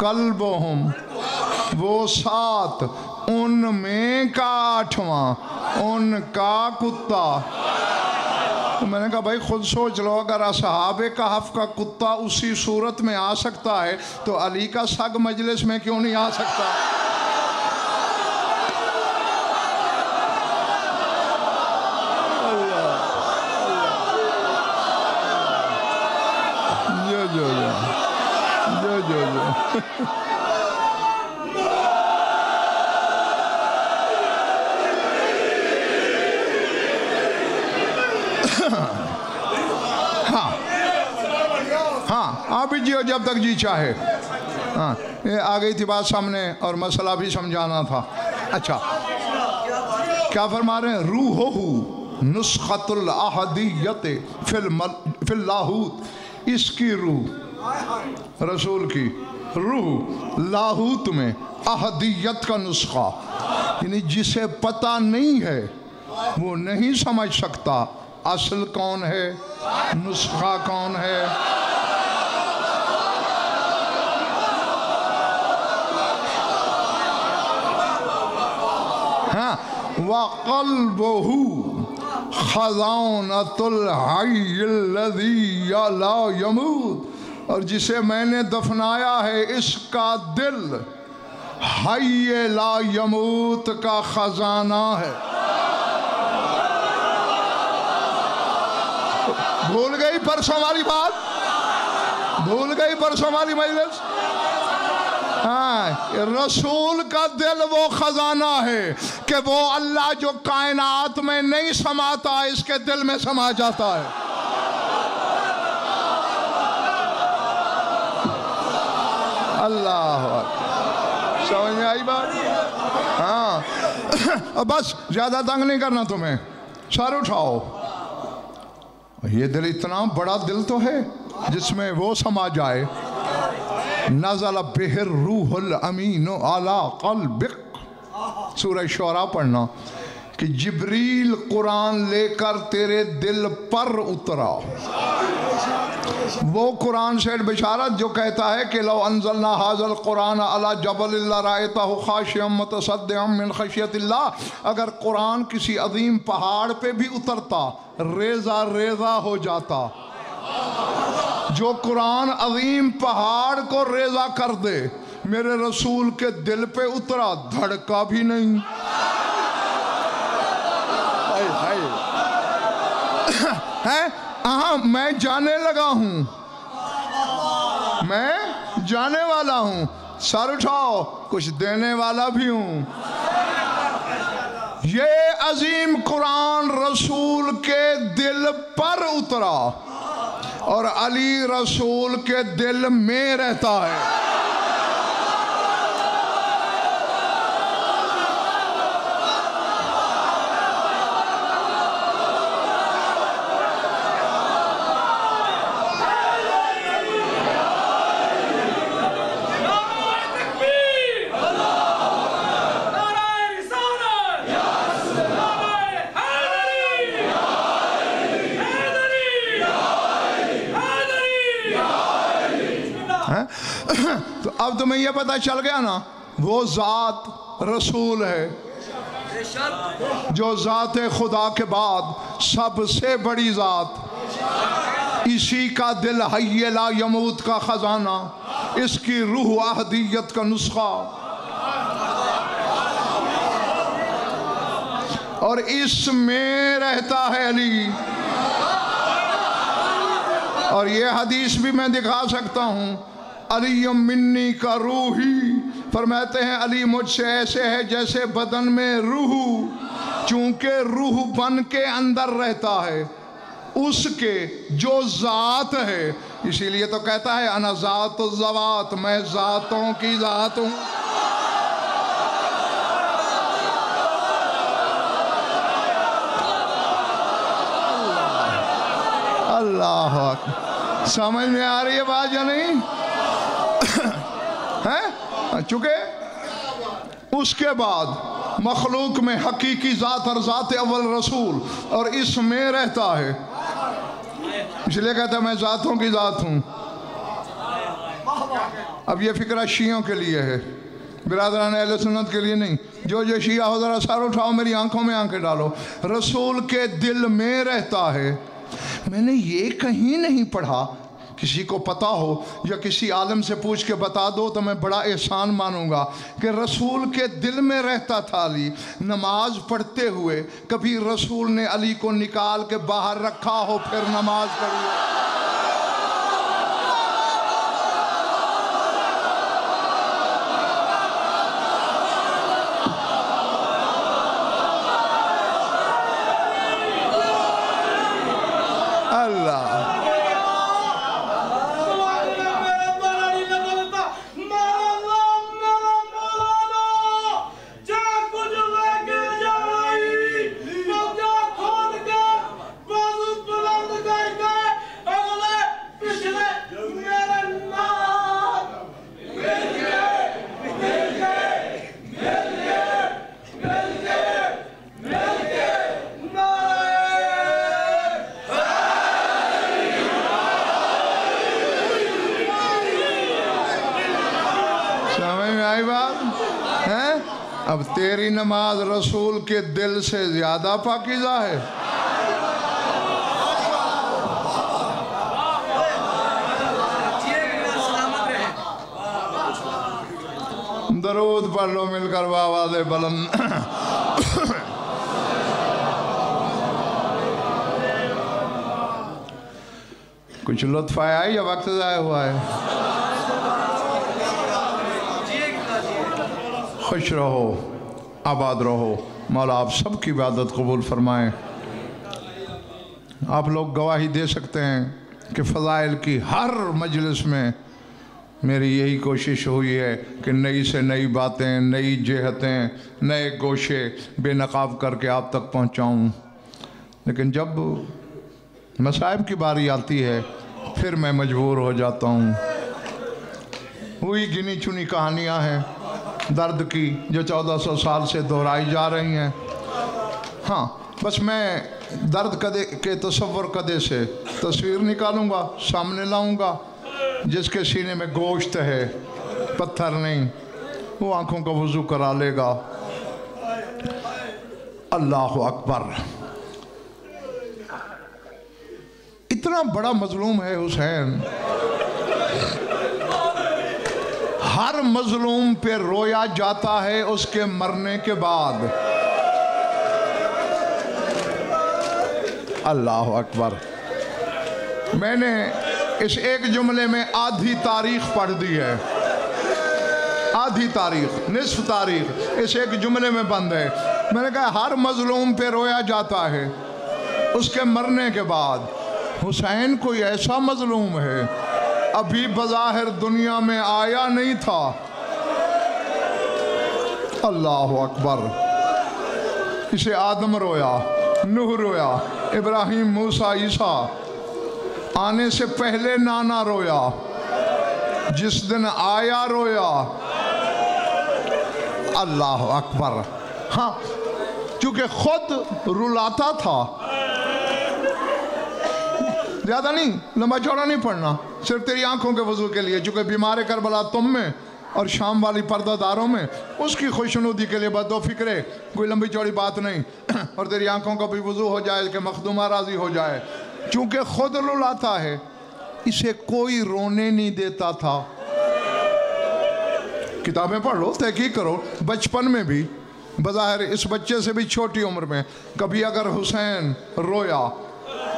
कल्बुहुम, वो 7 उनमें का 8वां उनका कुत्ता। तो मैंने कहा भाई खुद सोच लो, अगर असहाबे कहफ का कुत्ता उसी सूरत में आ सकता है तो अली का सग मजलिस में क्यों नहीं आ सकता? जो हाँ आप भी जियो जब तक जी चाहे। हाँ ये आ गई थी बात सामने और मसला भी समझाना था। अच्छा क्या फरमा रहे हैं? रूह नुस्खतुल अहदियत फिल लाहूत, इसकी रूह रसूल की रूह लाहूत में अहदियत का नुस्खा, यानी जिसे पता नहीं है वो नहीं समझ सकता असल कौन है, नुस्खा कौन है। हाँ वक़ल्बुहु खज़ानतुल हय्यिल्लज़ी ला यमूत, और जिसे मैंने दफनाया है इसका दिल हय्य ला यमूत का खजाना है। भूल गई परसों वाली बात, भूल गई परसों वाली मजलिस। हाँ रसूल का दिल वो खजाना है कि वो अल्लाह जो कायनात में नहीं समाता इसके दिल में समा जाता है। अल्लाह समझ में आई बात? हाँ बस ज्यादा तंग नहीं करना तुम्हें, सर उठाओ। ये दिल इतना बड़ा दिल तो है जिसमें वो समा जाए। नज़ल बिहिर रूहुल अमीन अला क़ल्बिक, सूरह शुरा पढ़ना कि जिब्रील कुरान लेकर तेरे दिल पर उतरा। वो कुरान से बिशारत जो कहता है कि लो अंज़लना हाज़ल कुरान अला जबल लरायतहु खाशियम मुतसद्दिअम मिन खशियतिल्लाह, अगर कुरान किसी अजीम पहाड़ पे भी उतरता रेजा रेजा हो जाता। जो कुरान अजीम पहाड़ को रेजा कर दे, मेरे रसूल के दिल पे उतरा धड़का भी नहीं। हाय हाय है? हाँ, मैं जाने लगा हूं, मैं जाने वाला हूं। सर उठाओ, कुछ देने वाला भी हूं। ये अजीम कुरान रसूल के दिल पर उतरा और अली रसूल के दिल में रहता है। तो अब तुम्हें यह पता चल गया ना, वो जात रसूल है जो जात खुदा के बाद सबसे बड़ी जात। इसी का दिल हय्य ला यमूत का खजाना, इसकी रूह अहदियत का नुस्खा, और इसमें रहता है अली। और ये हदीस भी मैं दिखा सकता हूँ, अली मिन्नी का रूही, फरमाते हैं अली मुझसे ऐसे है जैसे बदन में रूह, चूंकि रूह बन के अंदर रहता है उसके जो जात है, इसीलिए तो कहता है अना जात ज़वात, मैं जातों की जात हूँ। अल्लाह अकबर। समझ में आ रही है बात या नहीं? है? चुके उसके बाद मखलूक में हकीकी ज़ात और ज़ात अव्वल रसूल, और इसमें रहता है, इसलिए कहता है मैं ज़ातों की ज़ात हूँ। अब ये फिक्रा शियों के लिए है, बिरादरान अहले सुन्नत के लिए नहीं। जो जो शिया हो ज़रा सर उठाओ, मेरी आंखों में आंखें डालो। रसूल के दिल में रहता है। मैंने ये कहीं नहीं पढ़ा, किसी को पता हो या किसी आलम से पूछ के बता दो तो मैं बड़ा एहसान मानूंगा कि रसूल के दिल में रहता था अली। नमाज पढ़ते हुए कभी रसूल ने अली को निकाल के बाहर रखा हो फिर नमाज पढ़ी हो? अब तेरी नमाज रसूल के दिल से ज्यादा पाकीज़ा है। दरूद पढ़ लो मिलकर आवाज़े बुलंद। कुछ लुत्फ आया है या वक्त ज़ाया हुआ है? खुश रहो, आबाद रहो। मौला आप सबकी इबादत कबूल फरमाएं। आप लोग गवाही दे सकते हैं कि फ़ज़ाइल की हर मजलिस में मेरी यही कोशिश हुई है कि नई से नई बातें, नई जेहतें, नए गोशे बेनकाब करके आप तक पहुंचाऊं। लेकिन जब मसाइब की बारी आती है फिर मैं मजबूर हो जाता हूं। हुई गिनी चुनी कहानियां हैं दर्द की जो 1400 साल से दोहराई जा रही हैं। हाँ, बस मैं दर्द कदे के तसव्वुर कदे से तस्वीर निकालूंगा, सामने लाऊंगा। जिसके सीने में गोश्त है, पत्थर नहीं, वो आंखों का वुज़ू करा लेगा। अल्लाह अकबर। इतना बड़ा मजलूम है हुसैन, हर मजलूम पे रोया जाता है उसके मरने के बाद। अल्लाह अकबर। मैंने इस एक जुमले में आधी तारीख पढ़ दी है, आधी तारीख, निस्फ तारीख इस एक जुमले में बंद है। मैंने कहा हर मजलूम पे रोया जाता है उसके मरने के बाद। हुसैन कोई ऐसा मजलूम है अभी बज़ाहिर दुनिया में आया नहीं था। अल्लाह अकबर। इसे आदम रोया, नूह रोया, इब्राहिम, मूसा, ईसा, आने से पहले नाना रोया, जिस दिन आया रोया। अल्लाह अकबर। हाँ, क्योंकि खुद रुलाता था। ज़्यादा नहीं, लंबा चौड़ा नहीं पढ़ना, सिर्फ तेरी आंखों के वजू के लिए, चूँकि बीमार करबला तुम में और शाम वाली पर्दादारों में, उसकी खुशनुदी के लिए बस दो फिक्रे, कोई लंबी चौड़ी बात नहीं। और तेरी आंखों का भी वजू हो जाए कि मखदूमा राजी हो जाए, क्योंकि खुद रुलाता है, इसे कोई रोने नहीं देता था। किताबें पढ़ लो, तहकीक करो। बचपन में भी, बज़ाहिर इस बच्चे से भी छोटी उम्र में, कभी अगर हुसैन रोया,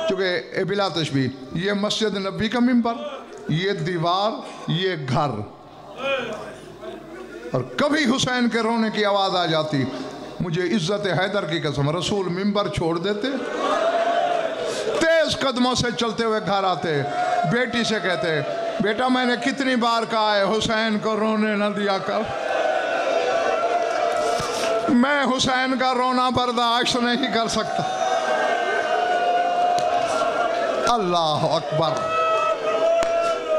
चूँकि बिला तशबीह, ये मस्जिद नबी का मिंबर, ये दीवार, ये घर, और कभी हुसैन के रोने की आवाज़ आ जाती, मुझे इज्जत हैदर की कसम, रसूल मिंबर छोड़ देते, तेज कदमों से चलते हुए घर आते, बेटी से कहते, बेटा मैंने कितनी बार कहा है हुसैन को रोने न दिया कर, मैं हुसैन का रोना बर्दाश्त नहीं कर सकता। अल्लाह अकबर,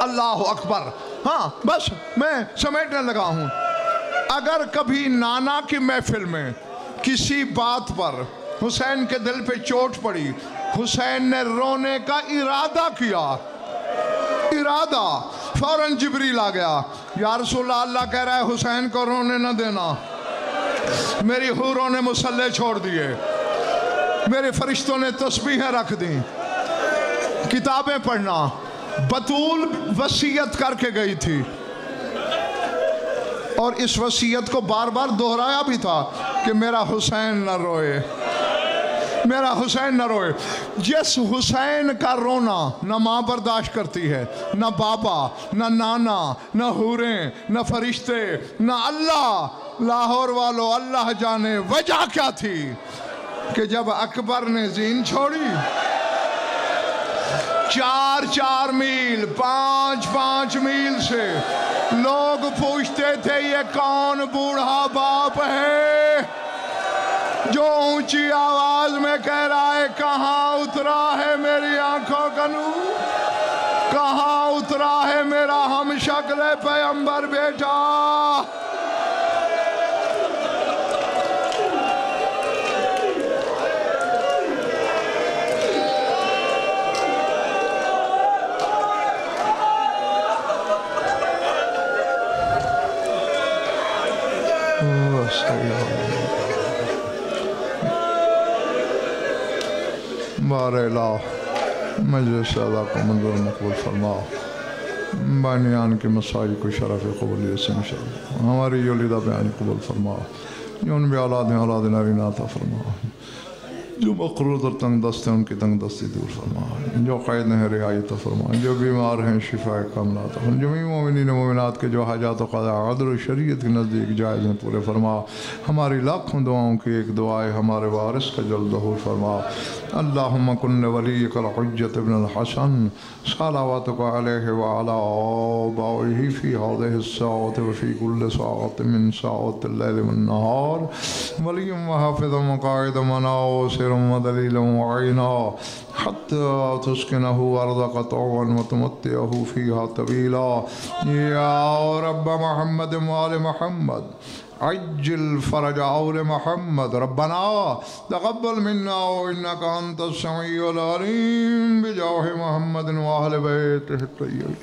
अल्लाह अकबर। हाँ, बस मैं समेटने लगा हूं। अगर कभी नाना की महफिल में किसी बात पर हुसैन के दिल पे चोट पड़ी, हुसैन ने रोने का इरादा किया, इरादा, फौरन जिब्रील आ गया, या रसूलल्लाह, अल्लाह कह रहा है हुसैन को रोने न देना। मेरी हूरों ने मुसल्ले छोड़ दिए, मेरे फरिश्तों ने तस्बीहें रख दी, किताबें पढ़ना। बतूल वसीयत करके गई थी और इस वसीयत को बार बार दोहराया भी था कि मेरा हुसैन न रोए, मेरा हुसैन न रोए। जिस हुसैन का रोना न माँ बर्दाश्त करती है, न बाबा, न नाना, न हूरें, न फरिश्ते, न अल्लाह, लाहौर वालों अल्लाह जाने वजह क्या थी कि जब अकबर ने जीन छोड़ी, 4-4 मील, 5-5 मील से लोग पूछते थे ये कौन बूढ़ा बाप है जो ऊंची आवाज में कह रहा है कहाँ उतरा है मेरी आंखों का नूर, कहाँ उतरा है मेरा हम शक्ल पैगंबर बेटा। बारेला मजलिस अदा को मंजूर मकबूल फरमाओ, बानियान के मसाइल को शरफ कबूलियत से इंशाअल्लाह, हमारी योलिदा बयान कबूल फरमाओ, जो उन भी औलाद हैं औलाद नारीना अता फरमाओ, जो मकरूज और तंग दस्त हैं उनकी तंग दस्ती दूर फरमाओ, जो कैद हैं रियायत फरमाओ, जो बीमार हैं शिफा कामनात फरमाओ, जो मोमिनीन मोमिनात के जो हाजात क़ज़ा अदल और शरीयत के नज़दीक जायज़ हैं पूरे फरमाओ। हमारी लाखों दुआओं की एक दुआ है, हमारे वारिस का जल्द ज़हूर फरमाओ। अल्लाहुम्मा कुन्न वलिय्यकल हुज्जत इब्नुल हसन सलावतुका अलैहि व अला आबाइही फी हाज़िहि स्साअति व फी कुल्लि साअतिन मिन साअतिल लैलि वन नहार वलिय्यन व हाफ़िज़न व क़ाइदन व नासिरन व दलीलन व अईना हत्ता तुस्किनहु अर्ज़क़ तौअन व तुमत्तिअहु फ़ीहा तवीला या रब्ब मुहम्मद व आलि मुहम्मद अज्जिल फ़रज औल मोहम्मद रब्बना तक़ब्बल मिन्ना इन्नका अंतस समीउल अलीम बिजाहि मुहम्मद व अहलि बैतिहि